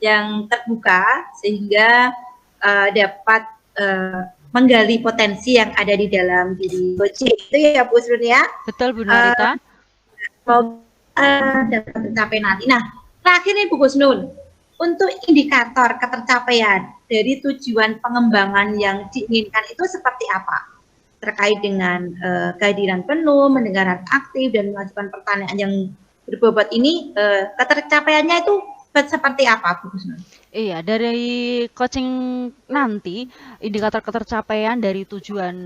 yang terbuka sehingga dapat menggali potensi yang ada di dalam diri coaching itu ya Bu Snun ya. Betul Bu Nuarita. Dapat tercapai nanti. Nah, terakhir nih Bu Gusnun, untuk indikator ketercapaian dari tujuan pengembangan yang diinginkan itu seperti apa? Terkait dengan kehadiran penuh, mendengarkan aktif, dan mengajukan pertanyaan yang berbobot ini, ketercapaiannya itu seperti apa Bu Gusnun? Iya, dari coaching nanti, indikator ketercapaian dari tujuan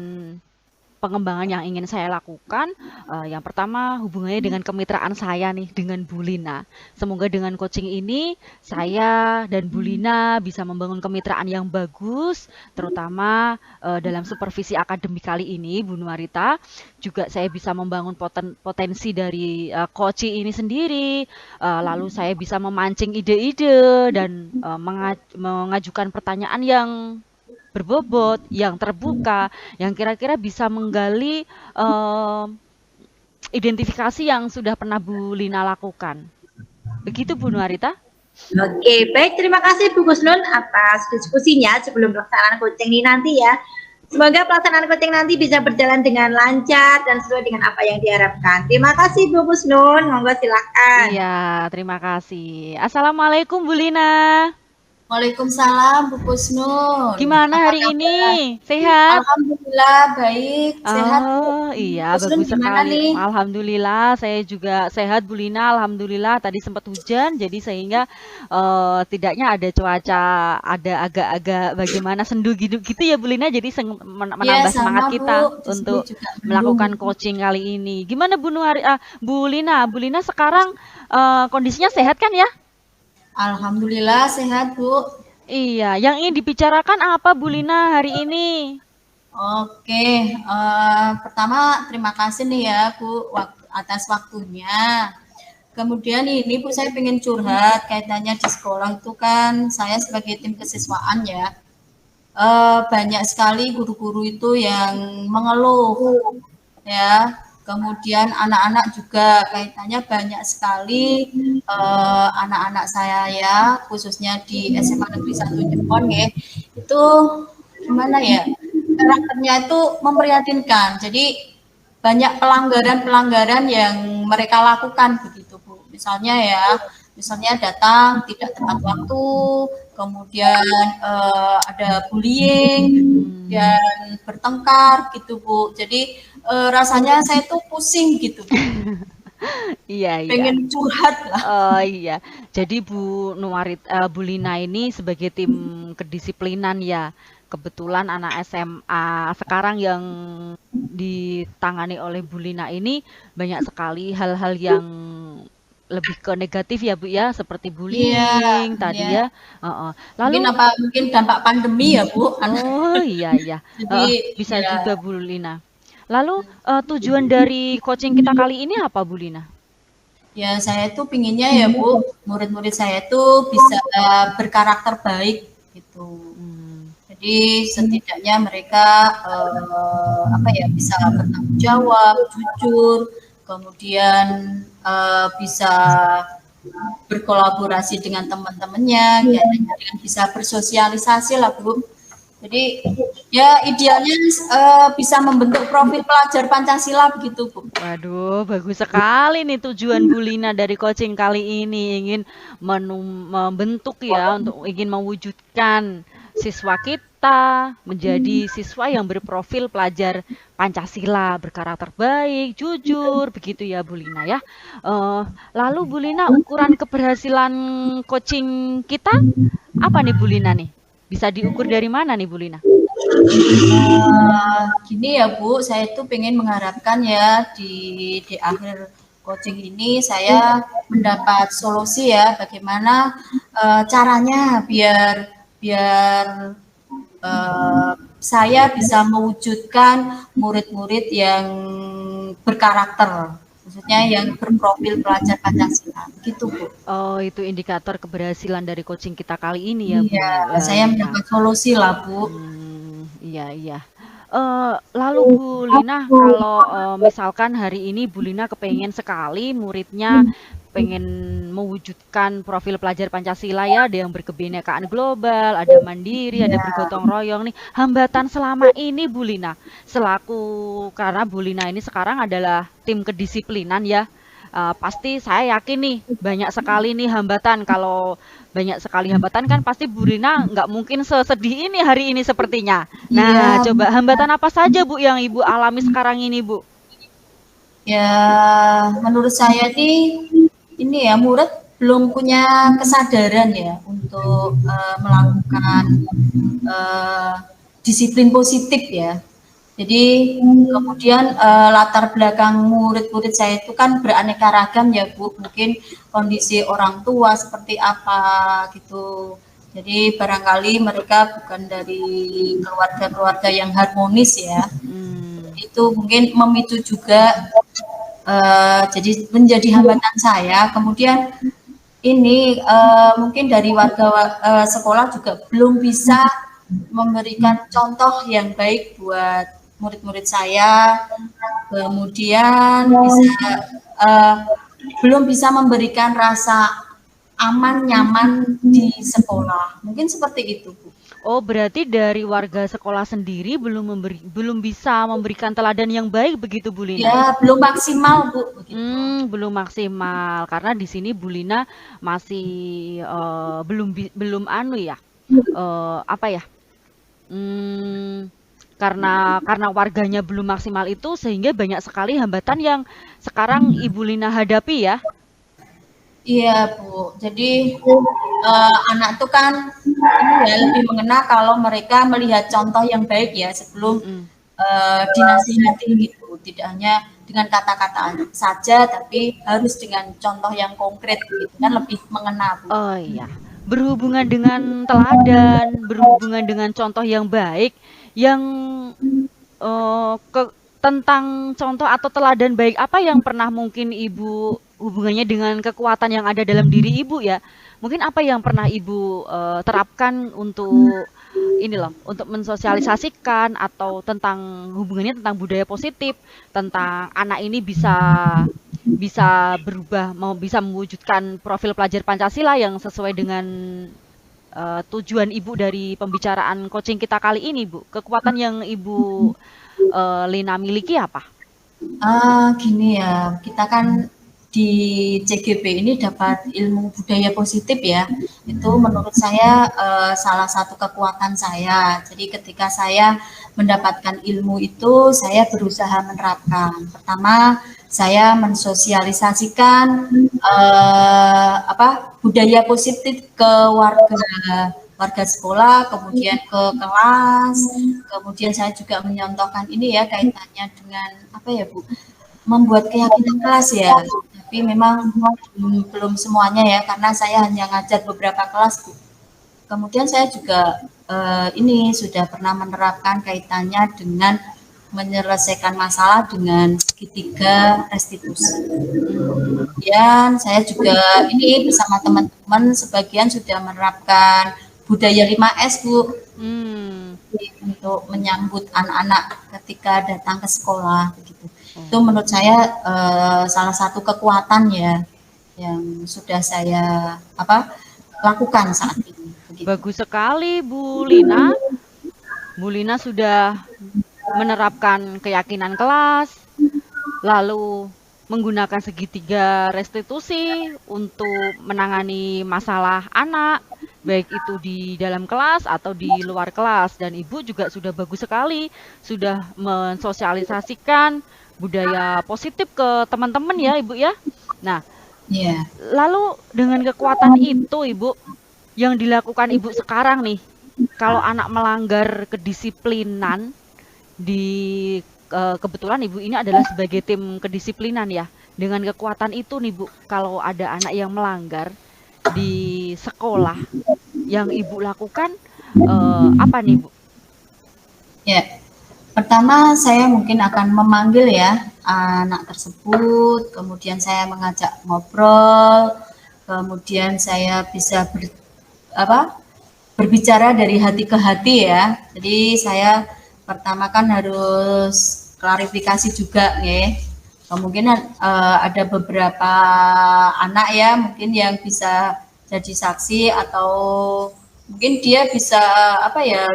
pengembangan yang ingin saya lakukan, yang pertama hubungannya dengan kemitraan saya nih dengan Bu Lina. Semoga dengan coaching ini saya dan Bu Lina bisa membangun kemitraan yang bagus, terutama dalam supervisi akademik kali ini, Bu Nuarita. Juga saya bisa membangun potensi dari coaching ini sendiri, lalu saya bisa memancing ide-ide dan mengajukan pertanyaan yang berbobot, yang terbuka, yang kira-kira bisa menggali identifikasi yang sudah pernah Bu Lina lakukan. Begitu Bu Nuarita? Oke, baik, terima kasih Bu Gusnun atas diskusinya sebelum pelaksanaan coaching ini nanti ya. Semoga pelaksanaan coaching nanti bisa berjalan dengan lancar dan sesuai dengan apa yang diharapkan. Terima kasih Bu Gusnun, monggo silakan. Iya, terima kasih. Assalamualaikum Bu Lina. Waalaikumsalam Bu Kusnun. Gimana hari ini? Sehat? Alhamdulillah baik, sehat. Oh iya, bagus sekali. Alhamdulillah, saya juga sehat Bu Lina. Alhamdulillah, tadi sempat hujan, jadi sehingga tidaknya ada cuaca, ada agak-agak bagaimana sendu gitu ya Bu Lina. Jadi menambah semangat kita untuk melakukan coaching kali ini. Gimana Bu Lina? Bu Lina sekarang kondisinya sehat kan ya? Alhamdulillah sehat Bu. Iya, yang ingin dibicarakan apa Bu Lina hari ini? Oke, pertama terima kasih nih ya Bu atas waktunya. Kemudian ini Bu saya pengen curhat kaitannya di sekolah itu kan saya sebagai tim kesiswaan ya. Banyak sekali guru-guru itu yang mengeluh ya. Kemudian anak-anak juga kaitannya banyak sekali anak-anak saya ya, khususnya di SMA Negeri 1 Jepon ya, itu gimana ya, karakternya itu memprihatinkan. Jadi banyak pelanggaran-pelanggaran yang mereka lakukan begitu Bu. Misalnya datang tidak tepat waktu, kemudian ada bullying dan bertengkar gitu Bu. Jadi rasanya saya tuh pusing gitu. Iya. Pengen curhat lah. Oh iya. Jadi Bu Lina ini sebagai tim kedisiplinan ya. Kebetulan anak SMA sekarang yang ditangani oleh Bu Lina ini banyak sekali hal-hal yang lebih ke negatif ya Bu ya, seperti bullying tadi ya. Lalu mungkin dampak pandemi ya Bu. Oh iya. Jadi, bisa juga Bu Lina. Lalu tujuan dari coaching kita kali ini apa Bu Lina? Ya saya tuh pinginnya ya Bu, murid-murid saya tuh bisa berkarakter baik gitu. Jadi setidaknya mereka bisa bertanggung jawab, jujur, kemudian bisa berkolaborasi dengan teman-temannya, dengan bisa bersosialisasi lah Bu. Jadi ya idealnya bisa membentuk profil pelajar Pancasila begitu Bu. Waduh, bagus sekali nih tujuan Bu Lina dari coaching kali ini, ingin membentuk ya, untuk ingin mewujudkan siswa kita menjadi siswa yang berprofil pelajar Pancasila, berkarakter baik, jujur, begitu ya Bu Lina ya. Lalu Bu Lina, ukuran keberhasilan coaching kita apa nih Bu Lina nih? Bisa diukur dari mana nih Bu Lina? Gini ya Bu, saya itu pengen mengharapkan ya di akhir coaching ini saya mendapat solusi ya bagaimana caranya biar biar saya bisa mewujudkan murid-murid yang berkarakter, maksudnya yang berprofil pelajar Pancasila, gitu Bu. Oh, itu indikator keberhasilan dari coaching kita kali ini ya Bu Iya, saya Lina. mendapat solusi lah Bu. Iya, iya. Lalu Bu Lina, kalau misalkan hari ini Bu Lina kepengen sekali muridnya pengen mewujudkan profil pelajar Pancasila ya, ada yang berkebinekaan global, ada mandiri, ada bergotong royong nih. Hambatan selama ini Bu Lina, karena Bu Lina ini sekarang adalah tim kedisiplinan ya. Pasti saya yakin nih banyak sekali nih hambatan. Kalau banyak sekali hambatan kan pasti Bu Lina nggak mungkin sesedih ini hari ini sepertinya. Nah, Iya. coba hambatan apa saja Bu yang Ibu alami sekarang ini Bu? Ya, menurut saya ini ya murid belum punya kesadaran ya untuk melakukan disiplin positif ya. Jadi kemudian latar belakang murid-murid saya itu kan beraneka ragam ya Bu. Mungkin kondisi orang tua seperti apa gitu. Jadi barangkali mereka bukan dari keluarga-keluarga yang harmonis ya. Itu mungkin memicu juga jadi menjadi hambatan saya. Kemudian ini mungkin dari warga sekolah juga belum bisa memberikan contoh yang baik buat murid-murid saya. Kemudian belum bisa memberikan rasa aman nyaman di sekolah. Mungkin seperti itu, Bu. Oh, berarti dari warga sekolah sendiri belum bisa memberikan teladan yang baik begitu Bu Lina? Ya, belum maksimal Bu. Begitu. Belum maksimal karena di sini Bu Lina masih belum apa ya? Karena warganya belum maksimal itu sehingga banyak sekali hambatan yang sekarang Ibu Lina hadapi ya. Iya Bu, jadi anak itu kan ini ya lebih mengena kalau mereka melihat contoh yang baik ya sebelum dinasihati gitu, tidak hanya dengan kata-kata saja, tapi harus dengan contoh yang konkret gitu kan lebih mengena Bu. Oh iya, berhubungan dengan teladan, berhubungan dengan contoh yang baik, yang tentang contoh atau teladan baik apa yang pernah mungkin Ibu hubungannya dengan kekuatan yang ada dalam diri Ibu ya. Mungkin apa yang pernah Ibu terapkan untuk untuk mensosialisasikan atau tentang hubungannya tentang budaya positif, tentang anak ini bisa berubah, bisa mewujudkan profil pelajar Pancasila yang sesuai dengan tujuan Ibu dari pembicaraan coaching kita kali ini, Bu. Kekuatan yang Ibu Lina miliki apa? Gini ya, kita kan di CGP ini dapat ilmu budaya positif ya. Itu menurut saya salah satu kekuatan saya. Jadi ketika saya mendapatkan ilmu itu, saya berusaha menerapkan. Pertama, saya mensosialisasikan budaya positif ke warga sekolah, kemudian ke kelas, kemudian saya juga menyontohkan ini ya kaitannya dengan apa ya Bu, membuat keyakinan kelas ya. Tapi memang belum semuanya ya, karena saya hanya ngajar beberapa kelas Bu. Kemudian saya juga ini sudah pernah menerapkan kaitannya dengan menyelesaikan masalah dengan segitiga restitusi. Kemudian saya juga ini bersama teman-teman sebagian sudah menerapkan budaya 5S Bu, untuk menyambut anak-anak ketika datang ke sekolah begitu. Itu menurut saya salah satu kekuatan ya yang sudah saya lakukan saat ini. Begitu. Bagus sekali Bu Lina. Bu Lina sudah menerapkan keyakinan kelas, lalu menggunakan segitiga restitusi untuk menangani masalah anak, baik itu di dalam kelas atau di luar kelas. Dan Ibu juga sudah bagus sekali, sudah mensosialisasikan budaya positif ke teman-teman ya Ibu ya. Nah, lalu dengan kekuatan itu Ibu, yang dilakukan Ibu sekarang nih, kalau anak melanggar kedisiplinan di kebetulan Ibu ini adalah sebagai tim kedisiplinan ya. Dengan kekuatan itu nih Bu, kalau ada anak yang melanggar di sekolah, yang Ibu lakukan apa nih Bu? Ya, pertama saya mungkin akan memanggil ya anak tersebut, kemudian saya mengajak ngobrol, kemudian saya bisa berbicara dari hati ke hati ya. Jadi saya pertama kan harus klarifikasi juga ya. Kemungkinan ada beberapa anak ya mungkin yang bisa jadi saksi atau mungkin dia bisa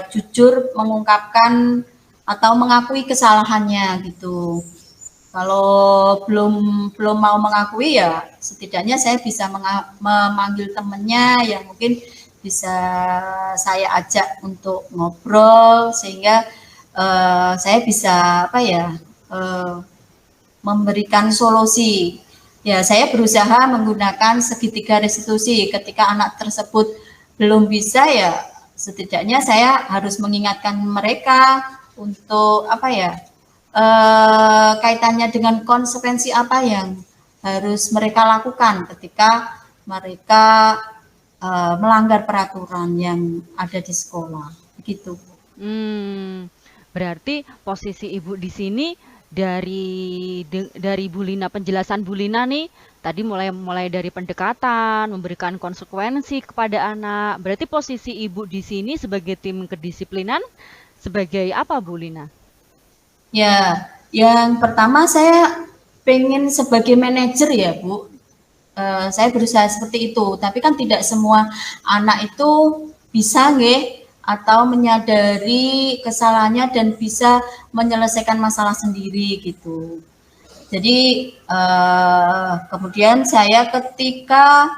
jujur mengungkapkan atau mengakui kesalahannya gitu. Kalau belum mau mengakui ya setidaknya saya bisa memanggil temannya yang mungkin bisa saya ajak untuk ngobrol sehingga saya bisa memberikan solusi. Ya, saya berusaha menggunakan segitiga restitusi. Ketika anak tersebut belum bisa ya setidaknya saya harus mengingatkan mereka untuk kaitannya dengan konsekuensi apa yang harus mereka lakukan ketika mereka melanggar peraturan yang ada di sekolah, begitu. Berarti posisi Ibu di sini dari Bu Lina, penjelasan Bu Lina nih tadi mulai dari pendekatan, memberikan konsekuensi kepada anak. Berarti posisi Ibu di sini sebagai tim kedisiplinan sebagai apa Bu Lina? Ya, yang pertama saya pengen sebagai manajer ya Bu. Saya berusaha seperti itu, tapi kan tidak semua anak itu bisa atau menyadari kesalahannya dan bisa menyelesaikan masalah sendiri gitu. Jadi kemudian saya ketika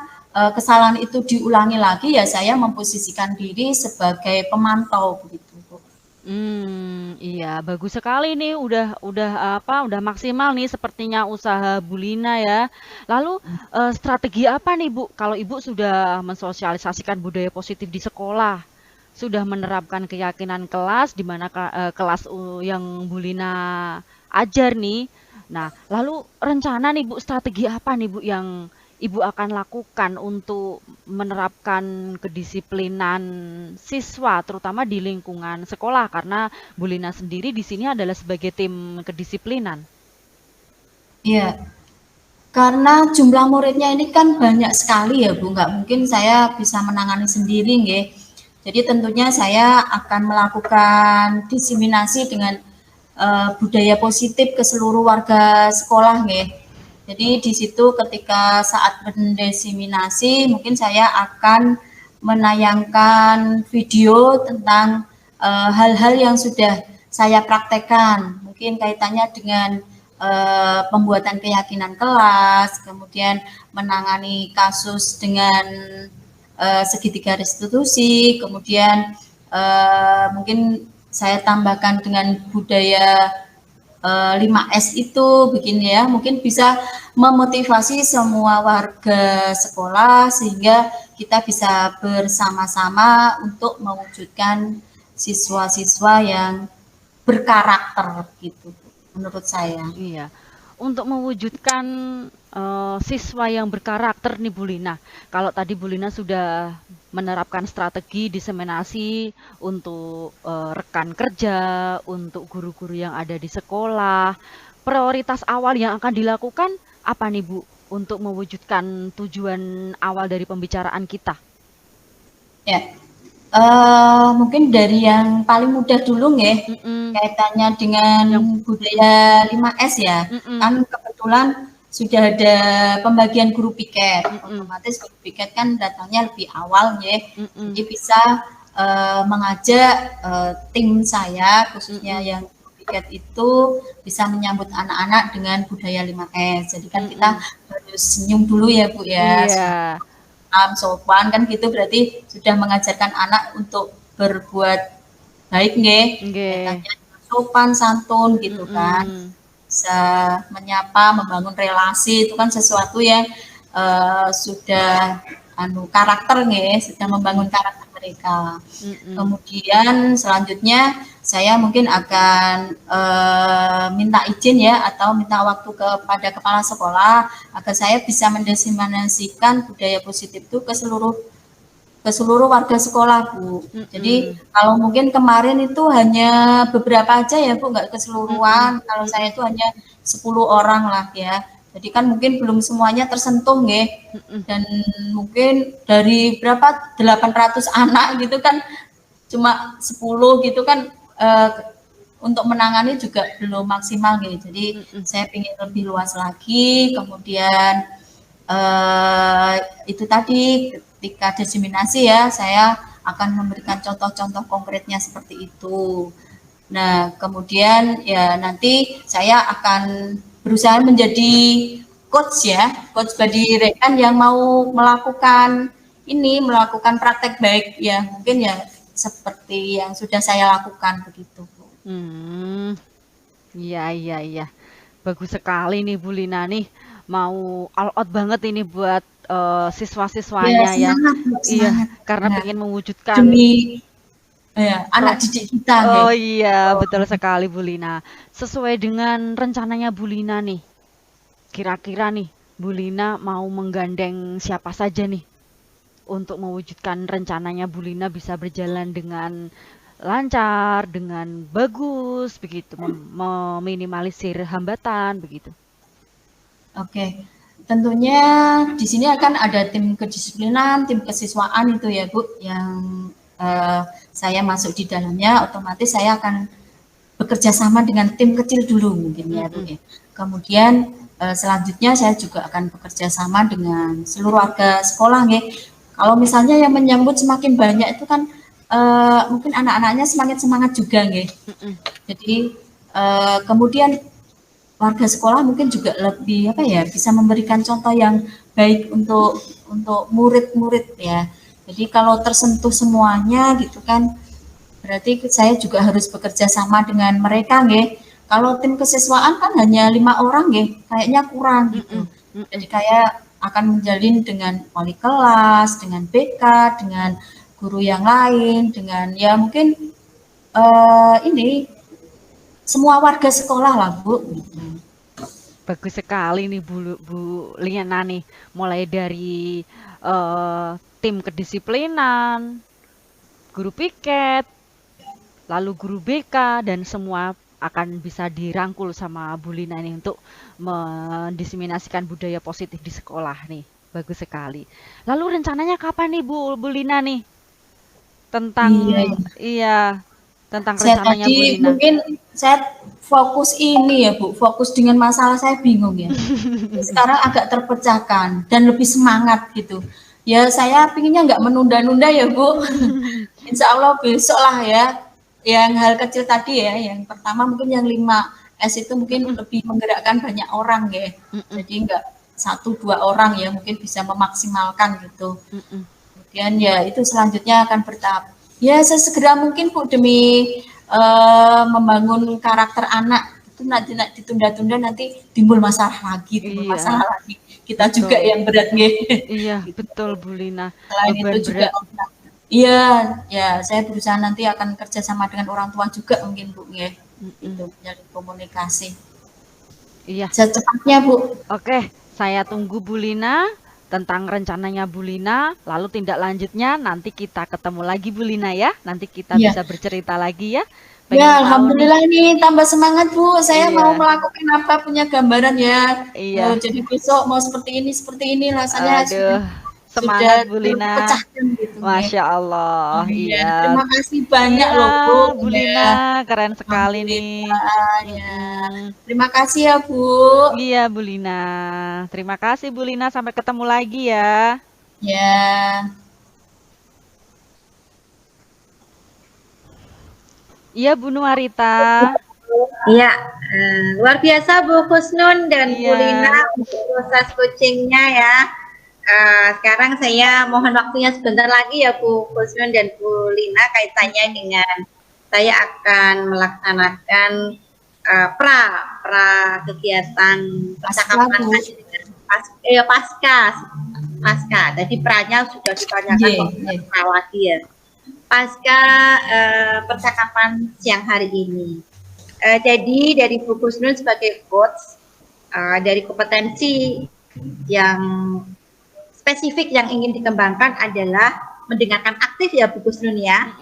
kesalahan itu diulangi lagi ya saya memposisikan diri sebagai pemantau begitu. Iya, bagus sekali nih, udah maksimal nih sepertinya usaha Bu Lina ya. Lalu strategi apa nih Bu, kalau Ibu sudah mensosialisasikan budaya positif di sekolah, sudah menerapkan keyakinan kelas di mana kelas yang Bu Lina ajar nih. Nah, lalu rencana nih Bu, strategi apa nih Bu yang Ibu akan lakukan untuk menerapkan kedisiplinan siswa, terutama di lingkungan sekolah, karena Bu Lina sendiri di sini adalah sebagai tim kedisiplinan. Iya, karena jumlah muridnya ini kan banyak sekali ya Bu, nggak mungkin saya bisa menangani sendiri nggih. Jadi tentunya saya akan melakukan diseminasi dengan budaya positif ke seluruh warga sekolah nggih. Jadi di situ ketika saat mendiseminasi mungkin saya akan menayangkan video tentang hal-hal yang sudah saya praktekkan, mungkin kaitannya dengan pembuatan keyakinan kelas, kemudian menangani kasus dengan segitiga restitusi, kemudian mungkin saya tambahkan dengan budaya 5S itu begini ya, mungkin bisa memotivasi semua warga sekolah sehingga kita bisa bersama-sama untuk mewujudkan siswa-siswa yang berkarakter gitu menurut saya. Iya. Untuk mewujudkan siswa yang berkarakter nih Bu Lina. Kalau tadi Bu Lina sudah menerapkan strategi diseminasi untuk rekan kerja, untuk guru-guru yang ada di sekolah. Prioritas awal yang akan dilakukan apa nih Bu untuk mewujudkan tujuan awal dari pembicaraan kita? Ya, mungkin dari yang paling mudah dulu kaitannya dengan budaya 5S ya. Kan kebetulan sudah ada pembagian guru piket, otomatis guru piket kan datangnya lebih awal jadi bisa mengajak tim saya khususnya yang guru piket itu bisa menyambut anak-anak dengan budaya 5S. Jadi kan kita harus senyum dulu ya Bu ya. Yeah. Sopan kan gitu berarti sudah mengajarkan anak untuk berbuat baik sopan santun gitu kan, bisa menyapa, membangun relasi itu kan sesuatu yang sudah karakter sudah membangun karakter mereka. Mm-mm. Kemudian selanjutnya saya mungkin akan minta izin ya atau minta waktu kepada kepala sekolah agar saya bisa mendiseminasikan budaya positif itu ke seluruh warga sekolah, Bu. Jadi kalau mungkin kemarin itu hanya beberapa aja ya, Bu, nggak keseluruhan. Kalau saya itu hanya 10 orang lah ya. Jadi kan mungkin belum semuanya tersentuh nggih. Dan mungkin dari berapa 800 anak gitu kan cuma 10 gitu kan untuk menangani juga belum maksimal gitu. Jadi saya ingin lebih luas lagi. Kemudian itu tadi ketika diseminasi ya saya akan memberikan contoh-contoh konkretnya seperti itu. Nah, kemudian ya nanti saya akan berusaha menjadi coach ya, coach bagi rekan yang mau melakukan praktek baik ya, mungkin ya seperti yang sudah saya lakukan begitu, Bu. Iya. Bagus sekali nih Bu Lina nih. Mau all out banget ini buat siswa-siswanya ya. Semangat, Bu, Iya, semangat. karena Ya, pengen mewujudkan. demi anak didik kita. Oh nggih. iya, betul sekali Bu Lina. Sesuai dengan rencananya Bu Lina nih. Kira-kira nih, Bu Lina mau menggandeng siapa saja nih untuk mewujudkan rencananya Bu Lina bisa berjalan dengan lancar, dengan bagus, begitu, meminimalisir hambatan, begitu. Oke, tentunya di sini akan ada tim kedisiplinan, tim kesiswaan itu ya Bu, yang saya masuk di dalamnya, otomatis saya akan bekerja sama dengan tim kecil dulu mungkin ya Bu ya. Kemudian selanjutnya saya juga akan bekerja sama dengan seluruh warga sekolah ya. Kalau misalnya yang menyambut semakin banyak itu kan mungkin anak-anaknya semakin semangat juga ya. Jadi kemudian warga sekolah mungkin juga lebih bisa memberikan contoh yang baik untuk murid-murid ya. Jadi kalau tersentuh semuanya gitu kan, berarti saya juga harus bekerja sama dengan mereka nggih. Kalau tim kesiswaan kan hanya 5 orang nggih, kayaknya kurang gitu. Jadi kayak akan menjalin dengan wali kelas, dengan BK, dengan guru yang lain, dengan ya mungkin semua warga sekolah lah Bu. Bagus sekali nih Bu Liana nih, mulai dari tim kedisiplinan, guru piket, lalu guru BK, dan semua akan bisa dirangkul sama Bu Lina nih untuk mendiseminasikan budaya positif di sekolah nih. Bagus sekali. Lalu rencananya kapan nih Bu Lina nih? Tentang tentang Saya rencananya Bu tadi Lina. mungkin saya fokus ini ya Bu, fokus dengan masalah saya bingung ya. Sekarang agak terpecahkan dan lebih semangat gitu. Ya saya pinginnya nggak menunda-nunda ya Bu. Insya Allah besok lah ya. Yang hal kecil tadi ya, yang pertama mungkin yang 5S itu mungkin lebih menggerakkan banyak orang ya. Jadi nggak 1-2 orang ya, mungkin bisa memaksimalkan gitu. Kemudian ya itu selanjutnya akan bertahap. Ya sesegera mungkin Bu, demi membangun karakter anak itu nanti ditunda-tunda nanti timbul masalah lagi, kita betul. juga yang berat nggih. Iya, betul Bu Lina. Selain Beban itu juga ya saya berusaha nanti akan kerjasama dengan orang tua juga mungkin Bu nggih. Itu menjalin komunikasi. Iya. Secepatnya Bu. Oke, saya tunggu Bu Lina tentang rencananya Bu Lina, lalu tindak lanjutnya nanti kita ketemu lagi Bu Lina ya. Nanti kita bisa bercerita lagi ya. Ya, alhamdulillah nih tambah semangat Bu. Saya mau melakukan apa, punya gambaran ya. Iya. Jadi besok mau seperti ini rasanya. Aduh, semangat Bu Lina. Gitu, Masya Allah. Iya. Terima kasih banyak loh Bu. Bu Lina, keren sekali nih. Terima kasih ya Bu. Iya Bu Lina. Terima kasih Bu Lina. Sampai ketemu lagi ya. Ya. Iya Bu Nuarita. Iya, luar biasa Bu Husnun dan Bu Lina untuk proses coachingnya ya. Sekarang saya mohon waktunya sebentar lagi ya Bu Husnun dan Bu Lina kaitannya dengan saya akan melaksanakan pra kegiatan percakapan pasca. Tadi pranya sudah ditanyakan lagi ya. pasca percakapan siang hari ini. Jadi dari Bu Kusnun sebagai coach, dari kompetensi yang spesifik yang ingin dikembangkan adalah mendengarkan aktif ya Bu Kusnun ya.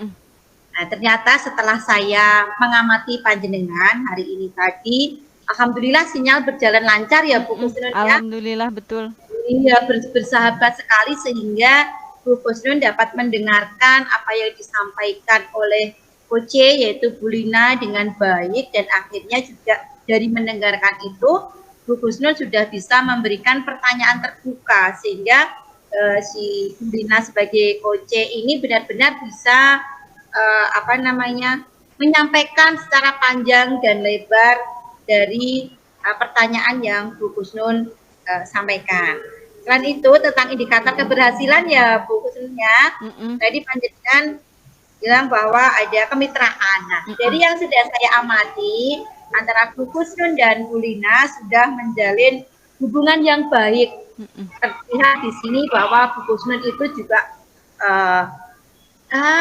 Nah, ternyata setelah saya mengamati panjenengan hari ini tadi, alhamdulillah sinyal berjalan lancar ya Bu Kusnun ya. Alhamdulillah, betul. Iya, bersahabat sekali sehingga Bu Kusnun dapat mendengarkan apa yang disampaikan oleh Coach yaitu Bu Lina dengan baik, dan akhirnya juga dari mendengarkan itu Bu Kusnun sudah bisa memberikan pertanyaan terbuka sehingga si Bu Lina sebagai Coach ini benar-benar bisa menyampaikan secara panjang dan lebar dari pertanyaan yang Bu Kusnun sampaikan. Selain itu tentang indikator keberhasilan ya Bu Kusnun ya, tadi panjenengan bilang bahwa ada kemitraan. Nah, jadi yang sudah saya amati antara Bu Kusnun dan Bu Lina sudah menjalin hubungan yang baik. Terlihat di sini bahwa Bu Kusnun itu juga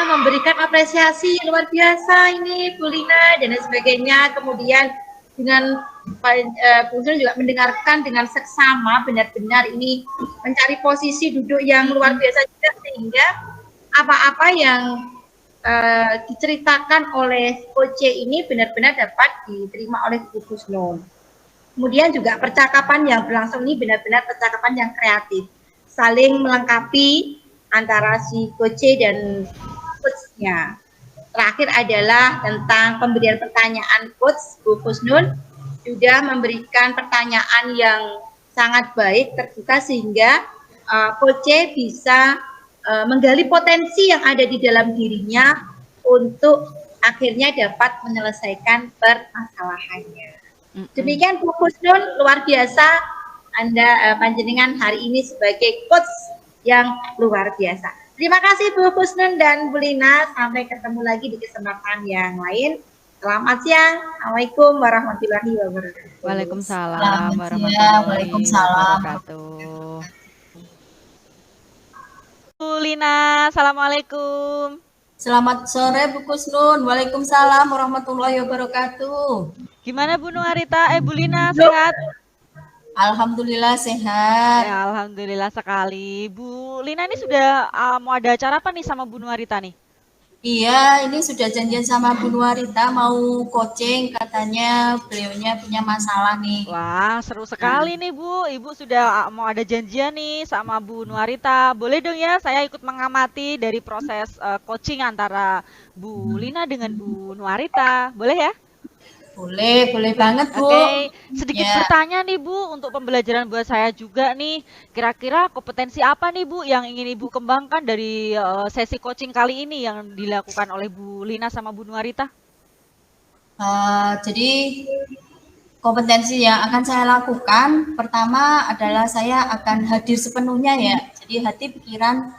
memberikan apresiasi luar biasa ini Bu Lina dan sebagainya. Kemudian dengan Bu Kusnun juga mendengarkan dengan seksama, benar-benar ini mencari posisi duduk yang luar biasa juga, sehingga apa-apa yang diceritakan oleh Coach ini benar-benar dapat diterima oleh Bu Kusnun. Kemudian juga percakapan yang berlangsung ini benar-benar percakapan yang kreatif, saling melengkapi antara si Coach dan coachnya. Terakhir adalah tentang pemberian pertanyaan Coach. Bu Kusnun sudah memberikan pertanyaan yang sangat baik, terbuka, sehingga Coach bisa menggali potensi yang ada di dalam dirinya untuk akhirnya dapat menyelesaikan permasalahannya. Demikian Bu Kusnun, luar biasa Anda panjenengan hari ini sebagai coach yang luar biasa. Terima kasih Bu Kusnun dan Bu Lina, sampai ketemu lagi di kesempatan yang lain. Selamat siang. Assalamualaikum warahmatullahi wabarakatuh. Waalaikumsalam warahmatullahi wabarakatuh. Bu Lina, assalamualaikum. Selamat sore Bu Kusnun. Waalaikumsalam warahmatullahi wabarakatuh. Gimana Bu Nuarita? Bu Lina, sehat? Alhamdulillah sehat. Ya, alhamdulillah sekali. Bu Lina ini sudah mau ada acara apa nih sama Bu Nuarita nih? Iya, ini sudah janjian sama Bu Nuarita mau coaching, katanya beliaunya punya masalah nih. Wah, seru sekali nih Bu. Ibu sudah mau ada janjian nih sama Bu Nuarita. Boleh dong ya saya ikut mengamati dari proses coaching antara Bu Lina dengan Bu Nuarita. Boleh ya? Boleh banget Bu. Oke, sedikit bertanya nih Bu, untuk pembelajaran buat saya juga nih. Kira-kira kompetensi apa nih Bu yang ingin Ibu kembangkan dari sesi coaching kali ini yang dilakukan oleh Bu Lina sama Bu Nuarita? Jadi kompetensi yang akan saya lakukan pertama adalah saya akan hadir sepenuhnya ya. Jadi hati, pikiran,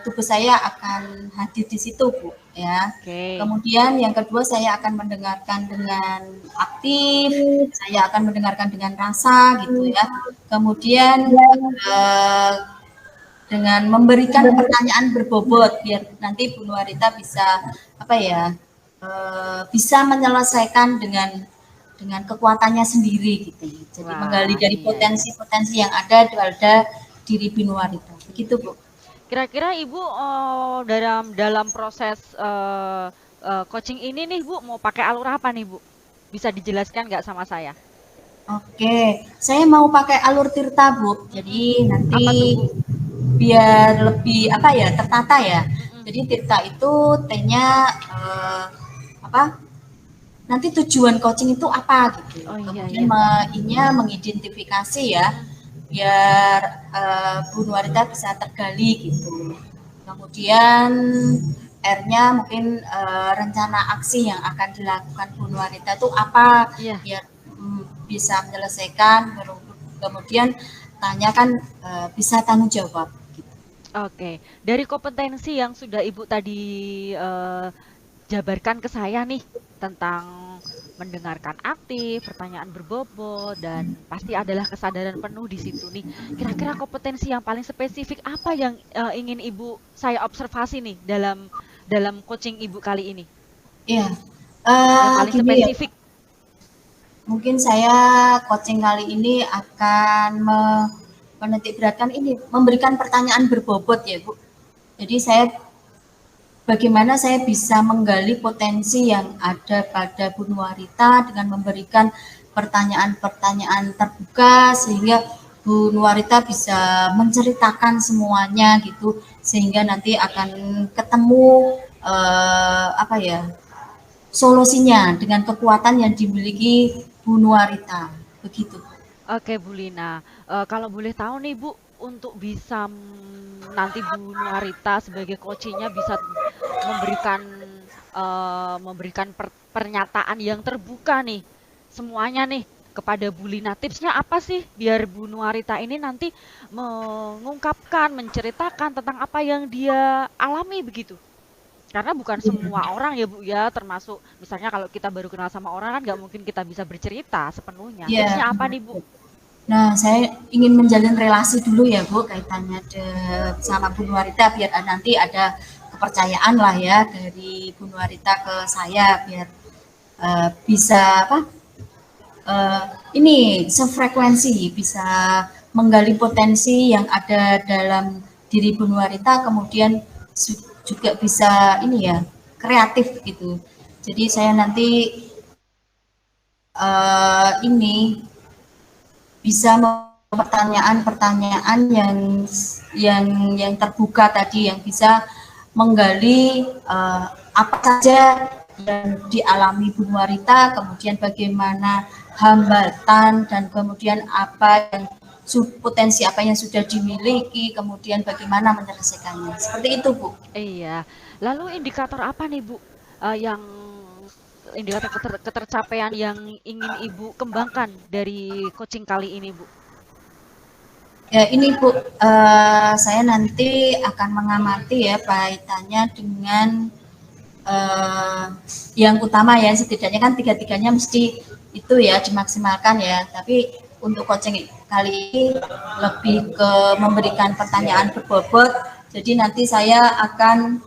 tubuh saya akan hadir di situ Bu ya. Kemudian yang kedua saya akan mendengarkan dengan aktif, saya akan mendengarkan dengan rasa gitu ya. Kemudian dengan memberikan pertanyaan berbobot biar nanti Bu Nuarita bisa bisa menyelesaikan dengan kekuatannya sendiri gitu. Jadi menggali dari potensi-potensi yang ada diri Bu Nuarita. Begitu Bu. Kira-kira Ibu dalam proses coaching ini nih Bu mau pakai alur apa nih Bu? Bisa dijelaskan nggak sama saya? Oke, saya mau pakai alur tirta Bu. Jadi nanti biar lebih tertata ya. Jadi tirta itu T-nya nanti tujuan coaching itu apa gitu. Kemudian I-nya mengidentifikasi ya, biar Bu Nuarita bisa tergali gitu. Kemudian R-nya mungkin rencana aksi yang akan dilakukan Bu Nuarita itu apa, biar bisa menyelesaikan. Kemudian tanya kan bisa tanggung jawab gitu. Oke, dari kompetensi yang sudah Ibu tadi jabarkan ke saya nih tentang mendengarkan aktif, pertanyaan berbobot, dan pasti adalah kesadaran penuh di situ nih. Kira-kira kompetensi yang paling spesifik apa yang ingin Ibu saya observasi nih dalam dalam coaching Ibu kali ini? Iya. Yang paling Gini ya, spesifik. mungkin saya coaching kali ini akan menitik beratkan ini, memberikan pertanyaan berbobot ya Bu. Jadi bagaimana saya bisa menggali potensi yang ada pada Bu Nuarita dengan memberikan pertanyaan-pertanyaan terbuka sehingga Bu Nuarita bisa menceritakan semuanya gitu, sehingga nanti akan ketemu solusinya dengan kekuatan yang dimiliki Bu Nuarita, begitu. Oke Bu Lina, kalau boleh tahu nih Bu, untuk bisa nanti Bu Nuarita sebagai coachingnya bisa memberikan pernyataan yang terbuka nih semuanya nih kepada Bu Lina. Tipsnya apa sih biar Bu Nuarita ini nanti mengungkapkan, menceritakan tentang apa yang dia alami begitu? Karena bukan semua orang ya Bu ya, termasuk misalnya kalau kita baru kenal sama orang kan nggak mungkin kita bisa bercerita sepenuhnya. Ya. Tipsnya apa nih Bu? Nah, saya ingin menjalin relasi dulu ya Bu, kaitannya sama Bu Nuarita biar nanti ada kepercayaan lah ya dari Bu Nuarita ke saya biar bisa ini sefrekuensi, bisa menggali potensi yang ada dalam diri Bu Nuarita, kemudian juga bisa ini ya kreatif gitu. Jadi saya nanti ini bisa pertanyaan-pertanyaan yang terbuka tadi, yang bisa menggali apa saja yang dialami Bu Nuarita, kemudian bagaimana hambatan dan kemudian potensi apa yang sudah dimiliki, kemudian bagaimana menyelesaikannya. Seperti itu Bu. Iya. Lalu indikator apa nih Bu yang indikator ketercapaian yang ingin Ibu kembangkan dari coaching kali ini Bu? Ya ini Bu, saya nanti akan mengamati ya kaitannya dengan yang utama ya, setidaknya kan tiga-tiganya mesti itu ya dimaksimalkan ya, tapi untuk coaching kali ini lebih ke memberikan pertanyaan berbobot, jadi nanti saya akan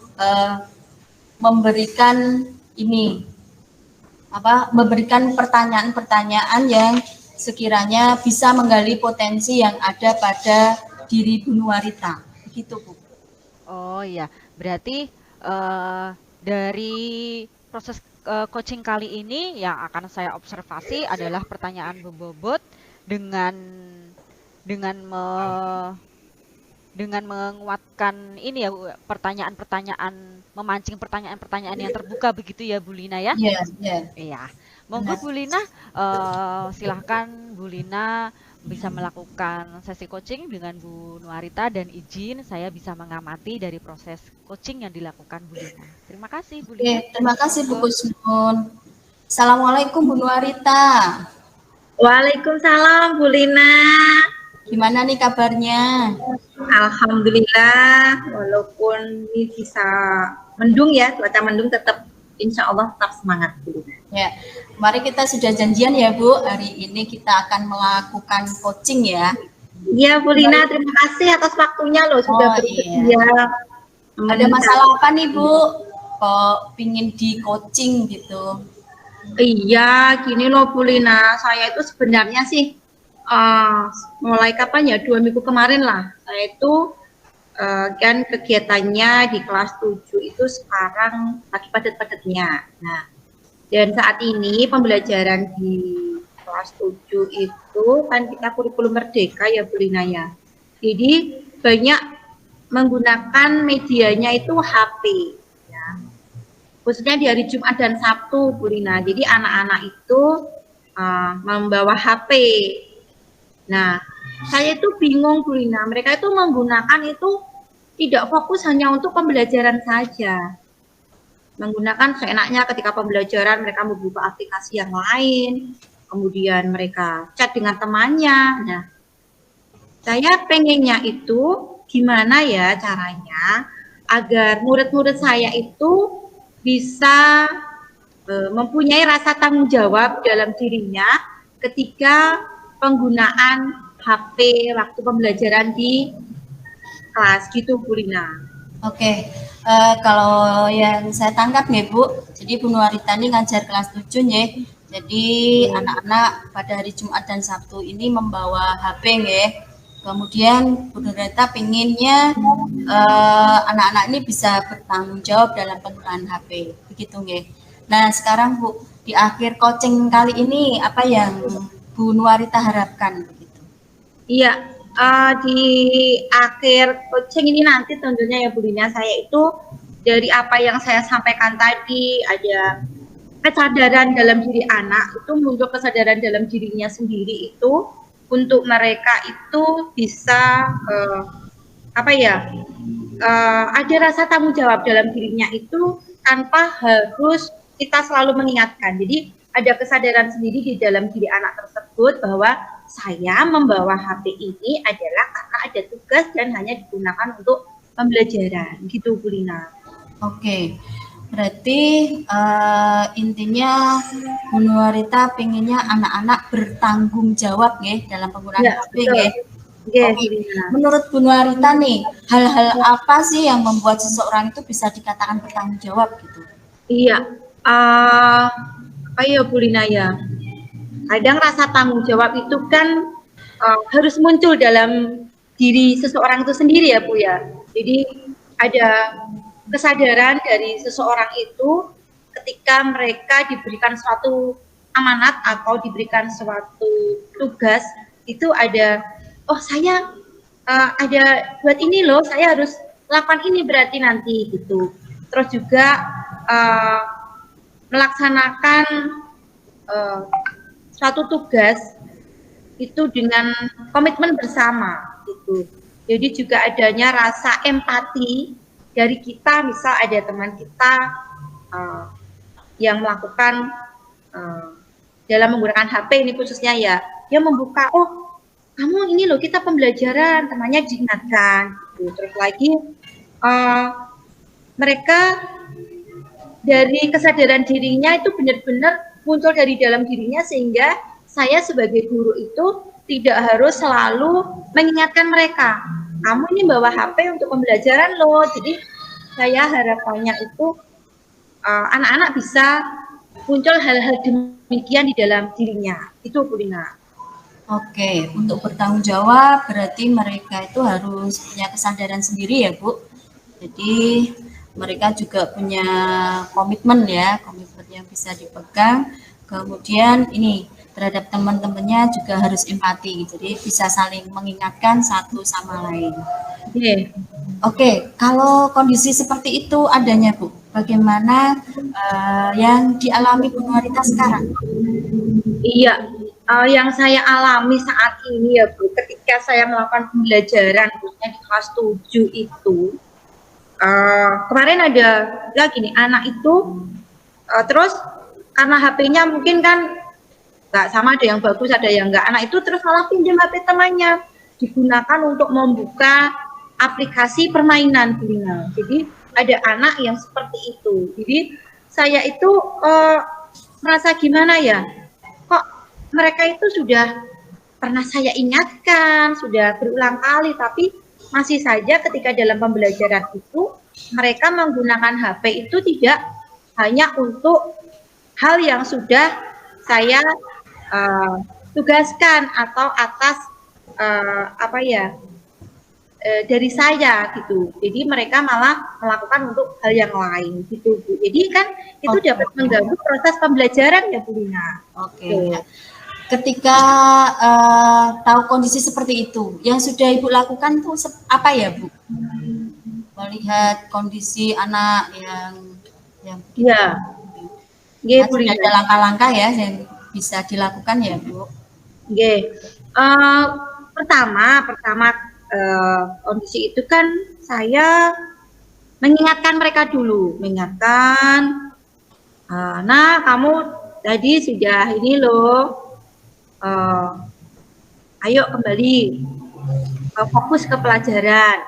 memberikan pertanyaan-pertanyaan yang sekiranya bisa menggali potensi yang ada pada diri Bu Nuarita, begitu Bu. Oh iya, berarti dari proses coaching kali ini yang akan saya observasi adalah pertanyaan berbobot dengan menguatkan ini ya pertanyaan-pertanyaan, memancing pertanyaan-pertanyaan yang terbuka begitu ya Bu Lina ya? Iya, iya. Iya. Monggo Bu Lina, silahkan Bu Lina bisa melakukan sesi coaching dengan Bu Nuarita dan izin saya bisa mengamati dari proses coaching yang dilakukan Bu Lina. Terima kasih Bu Lina. Terima kasih Bu Kusnun. Assalamualaikum Bu Nuarita. Waalaikumsalam Bu Lina. Gimana nih kabarnya? Alhamdulillah, walaupun ini bisa mendung ya, cuaca mendung, tetap insya Allah tetap semangat Bu Lina. Ya, kemarin kita sudah janjian ya Bu, hari ini kita akan melakukan coaching ya. Iya Bu Lina, terima kasih atas waktunya loh, sudah bersedia. Ada masalah apa nih Bu? Kok pingin di coaching gitu? Iya, gini loh Bu Lina, saya itu sebenarnya sih mulai kapan ya, 2 minggu kemarin lah, saya itu kan kegiatannya di kelas 7 itu sekarang lagi padat-padatnya. Nah, dan saat ini pembelajaran di kelas 7 itu kan kita kurikulum merdeka ya Bu Lina ya. Jadi banyak menggunakan medianya itu HP ya. Khususnya di hari Jumat dan Sabtu Bu Lina. Jadi anak-anak itu membawa HP. Nah, saya itu bingung Bu Lina, mereka itu menggunakan itu tidak fokus hanya untuk pembelajaran saja. Menggunakan seenaknya ketika pembelajaran mereka membuka aplikasi yang lain, kemudian mereka chat dengan temannya. Nah, saya pengennya itu gimana ya caranya agar murid-murid saya itu bisa mempunyai rasa tanggung jawab dalam dirinya ketika penggunaan HP waktu pembelajaran di kelas gitu Bu Lina. Oke, kalau yang saya tangkap nih Bu, jadi Bu Nuarita ini ngajar kelas 7 nih. Jadi anak-anak pada hari Jumat dan Sabtu ini membawa HP nih. Kemudian Bu Nuarita pinginnya anak-anak ini bisa bertanggung jawab dalam penggunaan HP, begitu nggih. Nah sekarang Bu, di akhir coaching kali ini apa yang Bu Nuarita harapkan begitu? Iya, di akhir coaching ini nanti tentunya ya Bu Lina, saya itu dari apa yang saya sampaikan tadi, ada kesadaran dalam diri anak, itu muncul kesadaran dalam dirinya sendiri itu untuk mereka itu bisa apa ya, ada rasa tanggung jawab dalam dirinya itu tanpa harus kita selalu mengingatkan. Jadi ada kesadaran sendiri di dalam diri anak tersebut bahwa saya membawa HP ini adalah karena ada tugas dan hanya digunakan untuk pembelajaran, gitu Bu Lina. Oke, berarti intinya Bu Nuarita pinginnya anak-anak bertanggung jawab nggih dalam penggunaan Ya, HP nggih. Oke, Oke. Menurut Bu Nuarita nih, hal-hal apa sih yang membuat seseorang itu bisa dikatakan bertanggung jawab gitu? Iya, apa ya Bu Lina ya? Kadang rasa tanggung jawab itu kan harus muncul dalam diri seseorang itu sendiri ya Bu ya. Jadi ada kesadaran dari seseorang itu ketika mereka diberikan suatu amanat atau diberikan suatu tugas, itu ada, oh saya ada buat ini loh, saya harus lakukan ini berarti nanti gitu. Terus juga melaksanakan suatu tugas itu dengan komitmen bersama gitu. Jadi juga adanya rasa empati dari kita, misal ada teman kita yang melakukan dalam menggunakan HP ini khususnya ya, dia membuka, oh kamu ini loh kita pembelajaran, temannya diingatkan gitu. Terus lagi mereka dari kesadaran dirinya itu benar-benar muncul dari dalam dirinya, sehingga saya sebagai guru itu tidak harus selalu mengingatkan mereka, kamu ini bawa HP untuk pembelajaran loh. Jadi saya harapannya itu anak-anak bisa muncul hal-hal demikian di dalam dirinya, itu Bu Lina. Oke, untuk bertanggung jawab berarti mereka itu harus punya kesadaran sendiri ya Bu. Jadi mereka juga punya komitmen ya, komitmen yang bisa dipegang. Kemudian ini terhadap teman-temannya juga harus empati, jadi bisa saling mengingatkan satu sama lain. Oke, kalau kondisi seperti itu adanya Bu, bagaimana yang dialami Bu Nuarita sekarang? Iya, yang saya alami saat ini ya Bu, ketika saya melakukan pembelajaran khususnya di kelas 7 itu, kemarin ada lagi nih anak itu, terus karena HP-nya mungkin kan nggak sama, ada yang bagus ada yang enggak, anak itu terus malah pinjam HP temannya, digunakan untuk membuka aplikasi permainan Bu Lina. Jadi ada anak yang seperti itu. Jadi saya itu merasa gimana ya, kok mereka itu sudah pernah saya ingatkan, sudah berulang kali, tapi masih saja ketika dalam pembelajaran itu mereka menggunakan HP itu tidak hanya untuk hal yang sudah saya tugaskan atau atas apa ya, dari saya gitu. Jadi mereka malah melakukan untuk hal yang lain gitu Bu. Jadi kan itu dapat mengganggu proses pembelajaran ya Bu Lina. Oke. Ketika tahu kondisi seperti itu, yang sudah Ibu lakukan tuh apa ya Bu? Melihat kondisi anak yang ya. Ada langkah-langkah ya yang bisa dilakukan ya Bu. Pertama kondisi itu kan saya mengingatkan mereka dulu, mengingatkan, nah kamu tadi sudah ini loh, ayo kembali fokus ke pelajaran.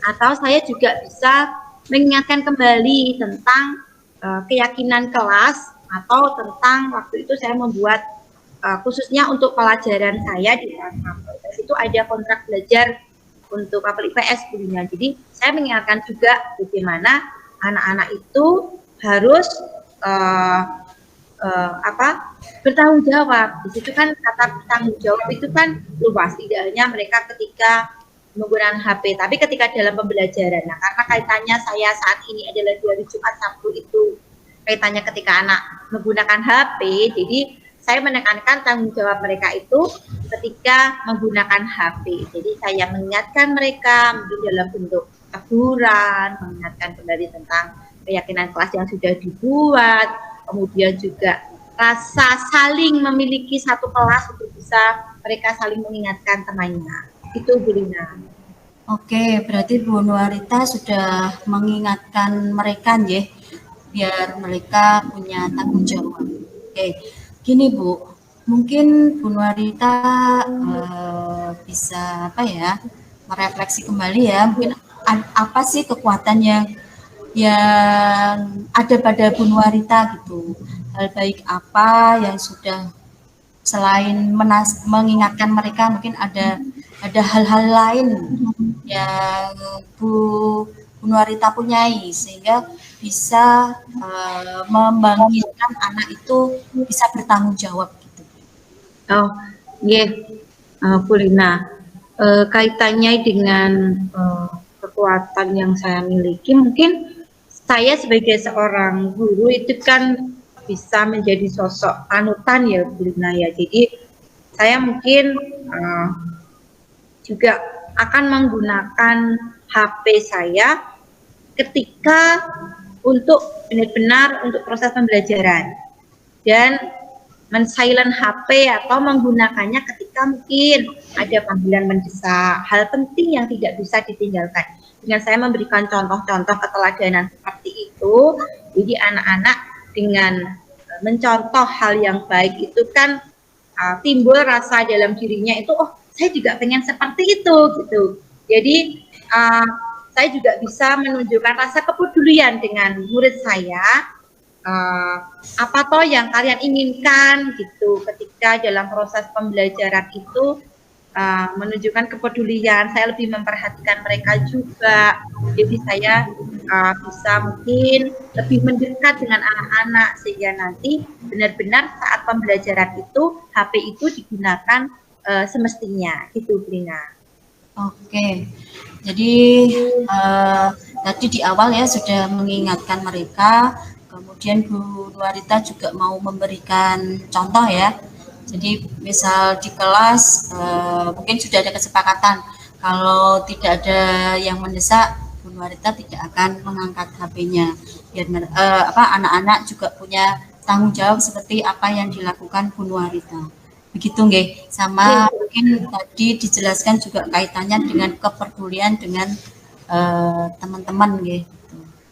Atau saya juga bisa mengingatkan kembali tentang keyakinan kelas, atau tentang waktu itu saya membuat khususnya untuk pelajaran saya di kelas 6 itu ada kontrak belajar untuk apel IPS dulunya. Jadi saya mengingatkan juga bagaimana anak-anak itu harus bertanggung jawab. Di situ kan kata bertanggung jawab itu kan luas, tidak hanya mereka ketika menggunakan HP, tapi ketika dalam pembelajaran. Nah, karena kaitannya saya saat ini adalah di hari Jumat Sabtu itu kaitannya ketika anak menggunakan HP, jadi saya menekankan tanggung jawab mereka itu ketika menggunakan HP. Jadi saya mengingatkan mereka mungkin dalam bentuk teguran, mengingatkan kembali tentang keyakinan kelas yang sudah dibuat, kemudian juga rasa saling memiliki satu kelas untuk bisa mereka saling mengingatkan temannya. Itu Bu Lina. Oke, berarti Bu Nuarita sudah mengingatkan mereka ya, biar mereka punya tanggung jawab. Oke, gini Bu, mungkin Bu Nuarita bisa merefleksi kembali ya, mungkin apa sih kekuatan yang ada pada Bu Nuarita gitu, hal baik apa yang sudah selain mengingatkan mereka, mungkin ada hal-hal lain yang Bu Nuarita punyai sehingga bisa membangkitkan anak itu bisa bertanggung jawab gitu. Oh, iya, Bu Lina. Kaitannya dengan kekuatan yang saya miliki, mungkin saya sebagai seorang guru itu kan bisa menjadi sosok panutan ya Bu Lina ya. Jadi saya mungkin juga akan menggunakan HP saya ketika untuk benar-benar untuk proses pembelajaran dan men-silent HP atau menggunakannya ketika mungkin ada panggilan mendesak, hal penting yang tidak bisa ditinggalkan. Dengan saya memberikan contoh-contoh keteladanan seperti itu, jadi anak-anak dengan mencontoh hal yang baik itu kan timbul rasa dalam dirinya itu, oh saya juga pengen seperti itu gitu. Jadi saya juga bisa menunjukkan rasa kepedulian dengan murid saya, apa toh yang kalian inginkan gitu ketika dalam proses pembelajaran itu, menunjukkan kepedulian. Saya lebih memperhatikan mereka juga, jadi saya bisa mungkin lebih mendekat dengan anak-anak sehingga nanti benar-benar saat pembelajaran itu HP itu digunakan semestinya gitu, Brina. Oke, jadi tadi di awal ya sudah mengingatkan mereka, kemudian Bu Nuarita juga mau memberikan contoh ya. Jadi misal di kelas mungkin sudah ada kesepakatan kalau tidak ada yang mendesak, Bu Nuarita tidak akan mengangkat HP-nya. Biar anak-anak juga punya tanggung jawab seperti apa yang dilakukan Bu Nuarita. Begitu nggih. Sama mungkin tadi dijelaskan juga kaitannya dengan kepedulian dengan teman-teman nggih.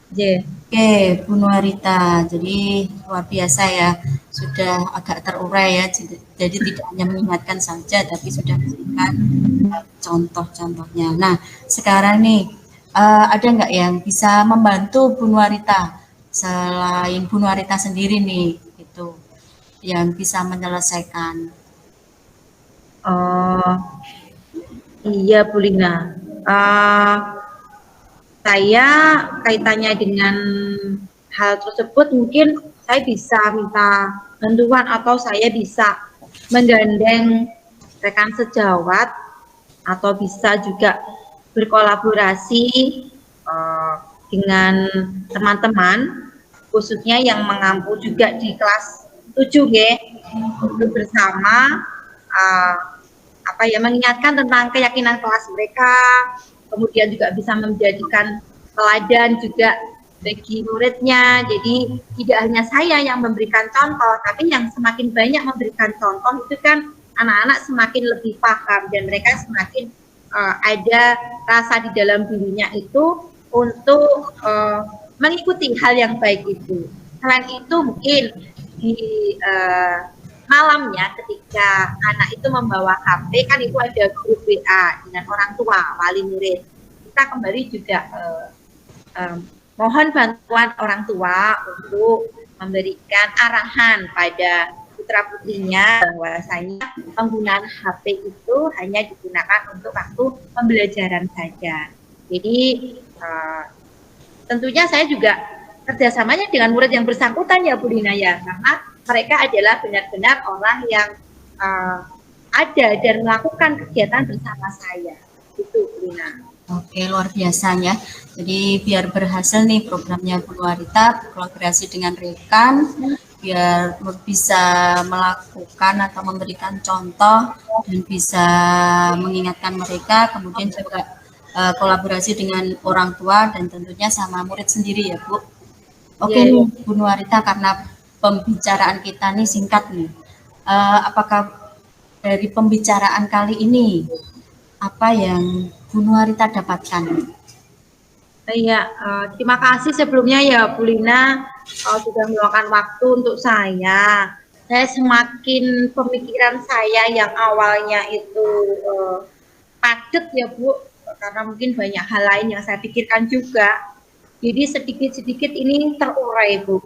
Oke, Bu Nuarita, jadi luar biasa ya, sudah agak terurai ya, jadi tidak hanya mengingatkan saja, tapi sudah memberikan contoh-contohnya. Nah, sekarang nih, ada nggak yang bisa membantu Bu Nuarita, selain Bu Nuarita sendiri nih, itu, yang bisa menyelesaikan? Iya, Bu Lina. Saya kaitannya dengan hal tersebut mungkin saya bisa minta bantuan atau saya bisa menggandeng rekan sejawat atau bisa juga berkolaborasi dengan teman-teman khususnya yang mengampu juga di kelas 7 untuk bersama mengingatkan tentang keyakinan kelas mereka, kemudian juga bisa menjadikan teladan juga bagi muridnya. Jadi tidak hanya saya yang memberikan contoh, tapi yang semakin banyak memberikan contoh itu kan anak-anak semakin lebih paham dan mereka semakin ada rasa di dalam dirinya itu untuk mengikuti hal yang baik itu. Selain itu mungkin di malamnya ketika anak itu membawa HP kan itu ada grup WA dengan orang tua, wali murid. Kita kembali juga mohon bantuan orang tua untuk memberikan arahan pada putra-putrinya bahwasanya penggunaan HP itu hanya digunakan untuk waktu pembelajaran saja. Jadi tentunya saya juga kerjasamanya dengan murid yang bersangkutan ya Bu Lina ya, karena mereka adalah benar-benar orang yang ada dan melakukan kegiatan bersama saya. Itu Bu Lina. Oke, luar biasanya. Jadi biar berhasil nih programnya Bu Nuarita, kolaborasi dengan rekan, biar bisa melakukan atau memberikan contoh dan bisa mengingatkan mereka, kemudian juga kolaborasi dengan orang tua dan tentunya sama murid sendiri ya Bu. Oke nih Bu Nuarita, karena pembicaraan kita nih singkat nih, apakah dari pembicaraan kali ini apa yang Bu Nuarita dapatkan? Iya, terima kasih sebelumnya ya Bu Lina sudah meluangkan waktu untuk saya. Saya semakin pemikiran saya yang awalnya itu padat ya Bu, karena mungkin banyak hal lain yang saya pikirkan juga. Jadi sedikit-sedikit ini terurai Bu.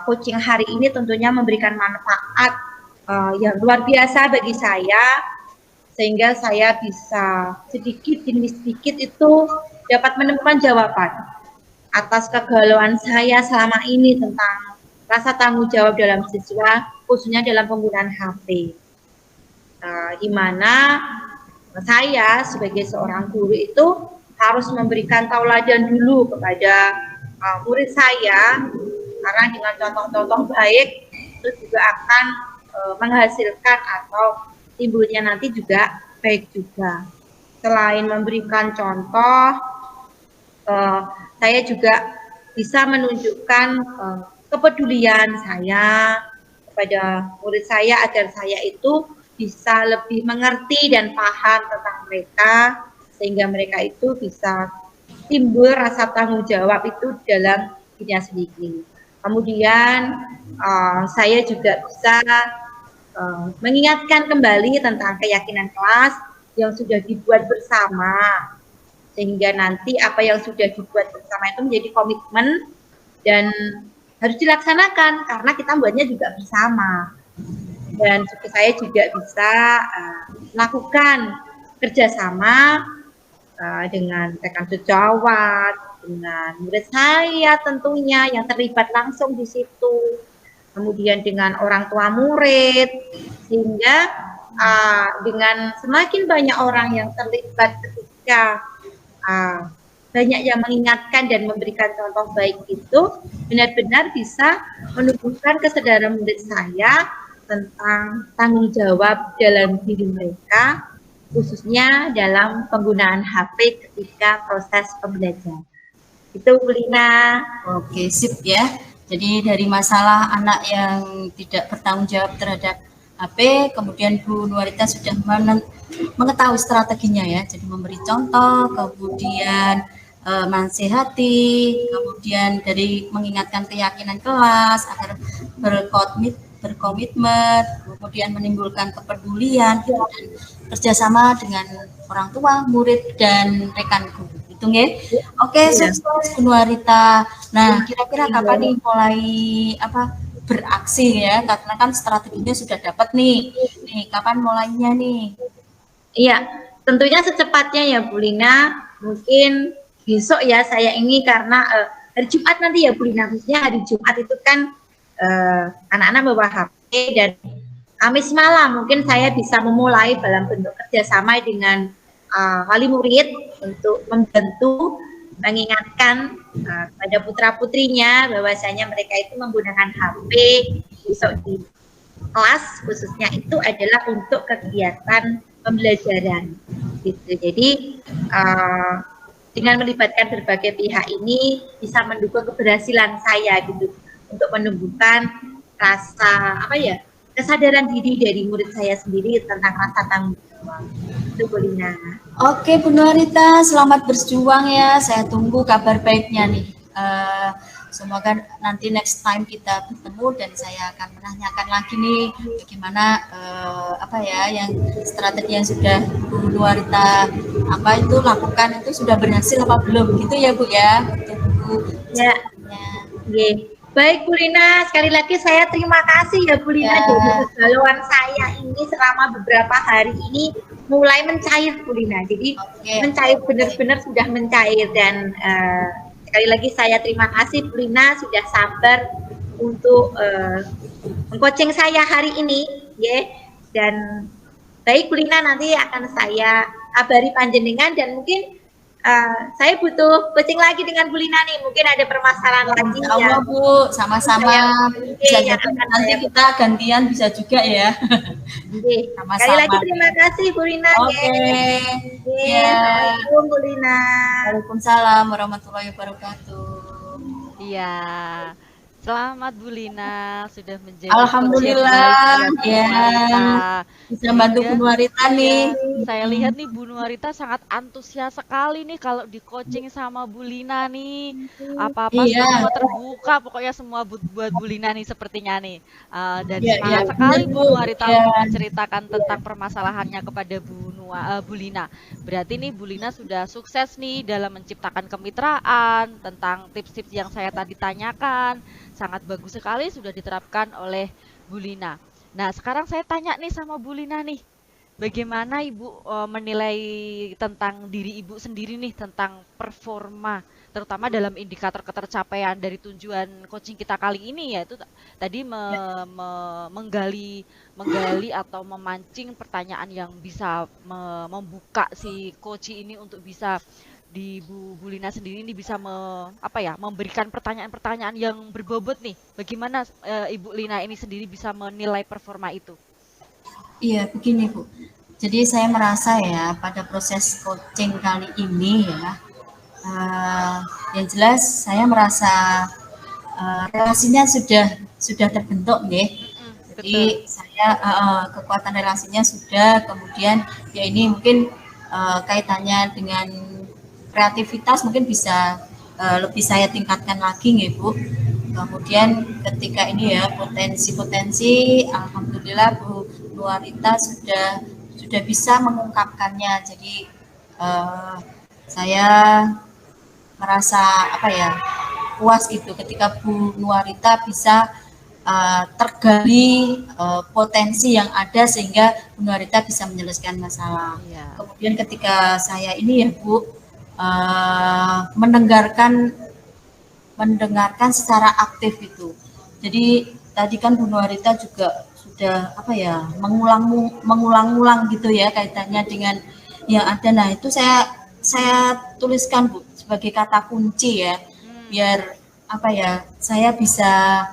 Coaching hari ini tentunya memberikan manfaat yang luar biasa bagi saya, sehingga saya bisa sedikit demi sedikit itu dapat menemukan jawaban atas kegalauan saya selama ini tentang rasa tanggung jawab dalam siswa, khususnya dalam penggunaan HP. Di mana saya sebagai seorang guru itu harus memberikan tauladan dulu kepada murid saya, karena dengan contoh-contoh baik itu juga akan menghasilkan atau timbulnya nanti juga baik juga. Selain memberikan contoh, saya juga bisa menunjukkan kepedulian saya kepada murid saya agar saya itu bisa lebih mengerti dan paham tentang mereka, sehingga mereka itu bisa timbul rasa tanggung jawab itu dalam dirinya sendiri. Kemudian saya juga bisa mengingatkan kembali tentang keyakinan kelas yang sudah dibuat bersama, sehingga nanti apa yang sudah dibuat bersama itu menjadi komitmen dan harus dilaksanakan karena kita buatnya juga bersama. Dan saya juga bisa melakukan kerjasama dengan rekan sejawat, dengan murid saya tentunya yang terlibat langsung di situ, kemudian dengan orang tua murid, sehingga dengan semakin banyak orang yang terlibat ketika banyak yang mengingatkan dan memberikan contoh baik itu, benar-benar bisa menumbuhkan kesadaran murid saya tentang tanggung jawab dalam diri mereka, khususnya dalam penggunaan HP ketika proses pembelajaran. Itu Bu Lina. Oke, sip ya. Jadi dari masalah anak yang tidak bertanggung jawab terhadap HP, kemudian Bu Nuarita sudah mengetahui strateginya ya. Jadi memberi contoh, kemudian menasihati, kemudian dari mengingatkan keyakinan kelas agar berkomitmen, kemudian menimbulkan kepedulian, dan kerjasama dengan orang tua, murid, dan rekan guru. Itu nggih? Oke, sukses Bu Nuarita. Nah, kira-kira kapan nih mulai beraksi ya? Karena kan strateginya sudah dapat nih. Kapan mulainya nih? Iya, tentunya secepatnya ya Bu Lina. Mungkin besok ya saya ini, karena hari Jumat nanti ya Bu Lina. Khususnya hari Jumat itu kan anak-anak bawa HP, dan Kamis malam mungkin saya bisa memulai dalam bentuk kerjasama dengan wali murid untuk membantu mengingatkan pada putra-putrinya bahwasanya mereka itu menggunakan HP besok di kelas khususnya itu adalah untuk kegiatan pembelajaran gitu. Jadi dengan melibatkan berbagai pihak ini bisa mendukung keberhasilan saya gitu untuk menumbuhkan rasa kesadaran diri dari murid saya sendiri tentang rasa tanggung jawab. Itu Bu Lina. Oke Bu Nuarita, selamat berjuang ya. Saya tunggu kabar baiknya nih. Semoga nanti next time kita bertemu dan saya akan menanyakan lagi nih bagaimana yang strategi yang sudah Bu Nuarita lakukan itu sudah berhasil apa belum gitu ya Bu ya. Ya. Baik Bu Lina, sekali lagi saya terima kasih ya Bu Lina, Ya. jadi kegalauan saya ini selama beberapa hari ini mulai mencair Bu Lina. Jadi Oke. mencair, benar-benar sudah mencair, dan sekali lagi saya terima kasih Bu Lina sudah sabar untuk mengcoaching saya hari ini, ya. Dan baik Bu Lina, nanti akan saya kabari panjenengan, dan mungkin saya butuh coaching lagi dengan Bu Lina nih. Mungkin ada permasalahan lagi Insya ya. Allah Bu, sama-sama. Bisa yang jadi akan nanti saya- kita gantian bisa juga ya. Oke. Sama-sama. Sekali lagi terima kasih Bu Lina. Oke. Oke. Ya. Assalamualaikum Bu Lina. Waalaikumsalam warahmatullahi wabarakatuh. Iya. Selamat Bu Lina sudah menjadi Alhamdulillah, coach yang baik buat Bu ya. Nuarita. Bisa bantu Bu Nuarita nih. Iya, saya lihat nih Bu Nuarita sangat antusias sekali nih kalau di coaching sama Bu Lina nih. Apa-apa Iya. semua terbuka, pokoknya semua buat Bu Lina nih sepertinya nih. Dan Iya, semangat iya, sekali benar, Bu Bu. Nuarita Iya. untuk menceritakan tentang permasalahannya kepada Bu Lina. Berarti nih Bu Lina sudah sukses nih dalam menciptakan kemitraan, tentang tips-tips yang saya tadi tanyakan. Sangat bagus sekali sudah diterapkan oleh Bu Lina. Nah, sekarang saya tanya nih sama Bu Lina nih. Bagaimana Ibu menilai tentang diri Ibu sendiri nih, tentang performa, terutama dalam indikator ketercapaian dari tujuan coaching kita kali ini, yaitu tadi menggali atau memancing pertanyaan yang bisa membuka si coach ini untuk bisa di Bu Lina sendiri ini bisa memberikan pertanyaan-pertanyaan yang berbobot nih. Bagaimana Ibu Lina ini sendiri bisa menilai performa itu? Iya, begini Bu. Jadi saya merasa ya pada proses coaching kali ini ya, yang jelas saya merasa relasinya sudah terbentuk nih. Jadi saya kekuatan relasinya sudah, kemudian ya ini mungkin kaitannya dengan kreativitas mungkin bisa lebih saya tingkatkan lagi nih Bu. Kemudian ketika ini ya potensi-potensi, alhamdulillah Bu Nuarita sudah bisa mengungkapkannya. Jadi saya merasa puas gitu ketika Bu Nuarita bisa tergali potensi yang ada sehingga Bu Nuarita bisa menyelesaikan masalah. Iya. Kemudian ketika saya ini ya Bu mendengarkan secara aktif itu. Jadi tadi kan Bu Nuarita juga sudah mengulang-ulang gitu ya kaitannya dengan yang ada. Nah, itu saya tuliskan Bu sebagai kata kunci ya. Biar saya bisa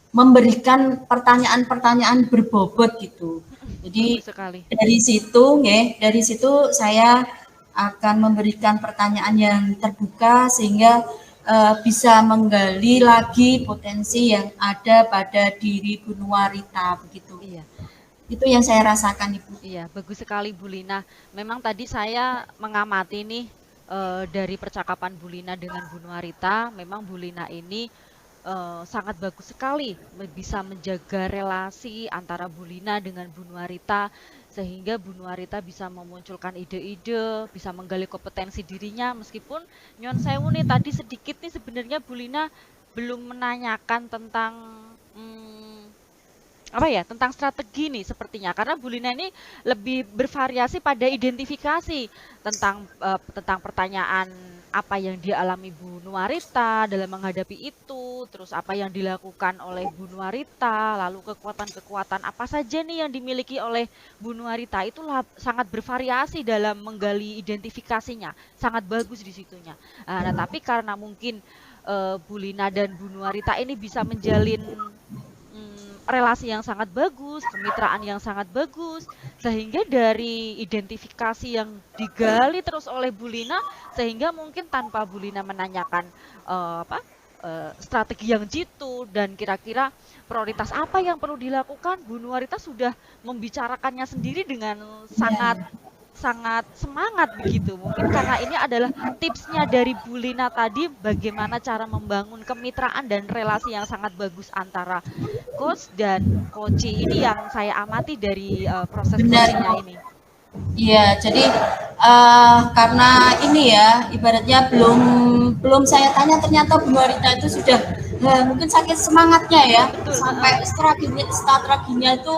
memberikan pertanyaan-pertanyaan berbobot gitu. Jadi dari situ saya akan memberikan pertanyaan yang terbuka sehingga bisa menggali lagi potensi yang ada pada diri Bu Nuarita begitu. Iya. Itu yang saya rasakan Ibu. Iya, bagus sekali Bu Lina. Memang tadi saya mengamati nih dari percakapan Bu Lina dengan Bu Nuarita, memang Bu Lina ini sangat bagus sekali bisa menjaga relasi antara Bu Lina dengan Bu Nuarita, sehingga Bu Nuarita bisa memunculkan ide-ide, bisa menggali kompetensi dirinya. Meskipun nyon sewu nih tadi sedikit nih sebenarnya Bu Lina belum menanyakan tentang tentang strategi nih sepertinya, karena Bu Lina ini lebih bervariasi pada identifikasi tentang pertanyaan apa yang dialami Bu Nuarita dalam menghadapi itu, terus apa yang dilakukan oleh Bu Nuarita, lalu kekuatan-kekuatan apa saja nih yang dimiliki oleh Bu Nuarita, itu sangat bervariasi dalam menggali identifikasinya, sangat bagus di situnya. Nah, tapi karena mungkin Bu Lina dan Bu Nuarita ini bisa menjalin relasi yang sangat bagus, kemitraan yang sangat bagus, sehingga dari identifikasi yang digali terus oleh Bu Lina, sehingga mungkin tanpa Bu Lina menanyakan strategi yang jitu dan kira-kira prioritas apa yang perlu dilakukan, Bu Nuarita sudah membicarakannya sendiri dengan sangat semangat begitu. Mungkin karena ini adalah tipsnya dari Bu Lina tadi, bagaimana cara membangun kemitraan dan relasi yang sangat bagus antara coach dan coachee ini yang saya amati dari proses coachingnya ini. Iya, jadi karena ini ya, ibaratnya belum saya tanya ternyata Bu Marita itu sudah mungkin saking semangatnya ya, Betul, sampai strateginya itu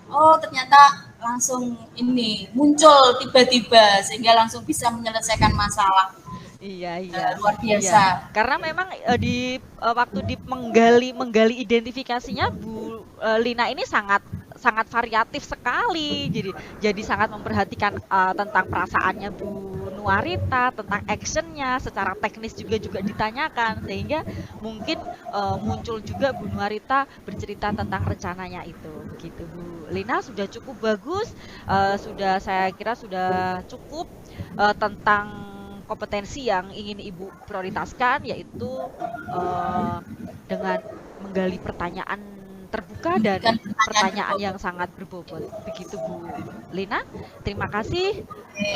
oh ternyata langsung ini muncul tiba-tiba sehingga langsung bisa menyelesaikan masalah. iya, iya, Luar iya. biasa. Karena memang waktu di menggali identifikasinya Bu Lina ini sangat sangat variatif sekali. Jadi sangat memperhatikan tentang perasaannya Bu Nuarita, tentang actionnya, secara teknis juga ditanyakan sehingga mungkin muncul juga Bu Nuarita bercerita tentang rencananya itu. Begitu Bu Lina sudah cukup bagus, sudah saya kira sudah cukup tentang kompetensi yang ingin Ibu prioritaskan yaitu dengan menggali pertanyaan terbuka dan Bukan pertanyaan pertanyaan yang berbobot. sangat berbobot. Begitu Bu Lina. Terima kasih. Oke.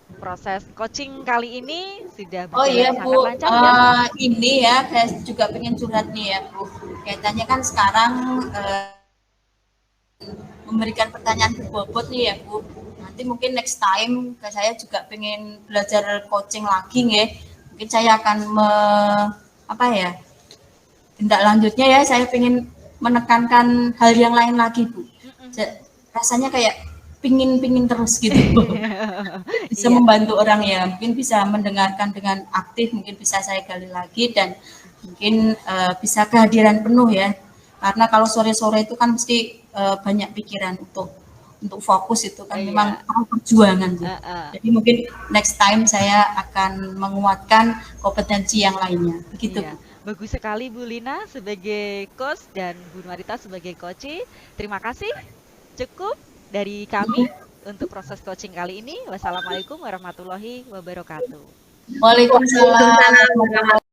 Proses coaching kali ini sudah Oh iya berjalan sangat Bu, lancar ya. ini ya saya juga pengen curhat nih ya Bu. Kaitannya kan sekarang memberikan pertanyaan berbobot nih ya Bu. Nanti mungkin next time saya juga pengen belajar coaching lagi ya. Mungkin saya akan apa ya? Tindak lanjutnya ya saya pengen menekankan hal yang lain lagi Bu. Rasanya kayak pingin terus gitu. Bisa Iya, membantu orang ya, mungkin bisa mendengarkan dengan aktif, mungkin bisa saya gali lagi dan mungkin bisa kehadiran penuh ya. Karena kalau sore-sore itu kan mesti banyak pikiran untuk fokus itu kan iya. memang perlu perjuangan sih. Heeh. Jadi mungkin next time saya akan menguatkan kompetensi yang lainnya. Begitu Iya, Bu. bagus sekali Bu Lina sebagai coach dan Bu Nuarita sebagai coach. Terima kasih. Cukup dari kami untuk proses coaching kali ini. Wassalamualaikum warahmatullahi wabarakatuh. Waalaikumsalam.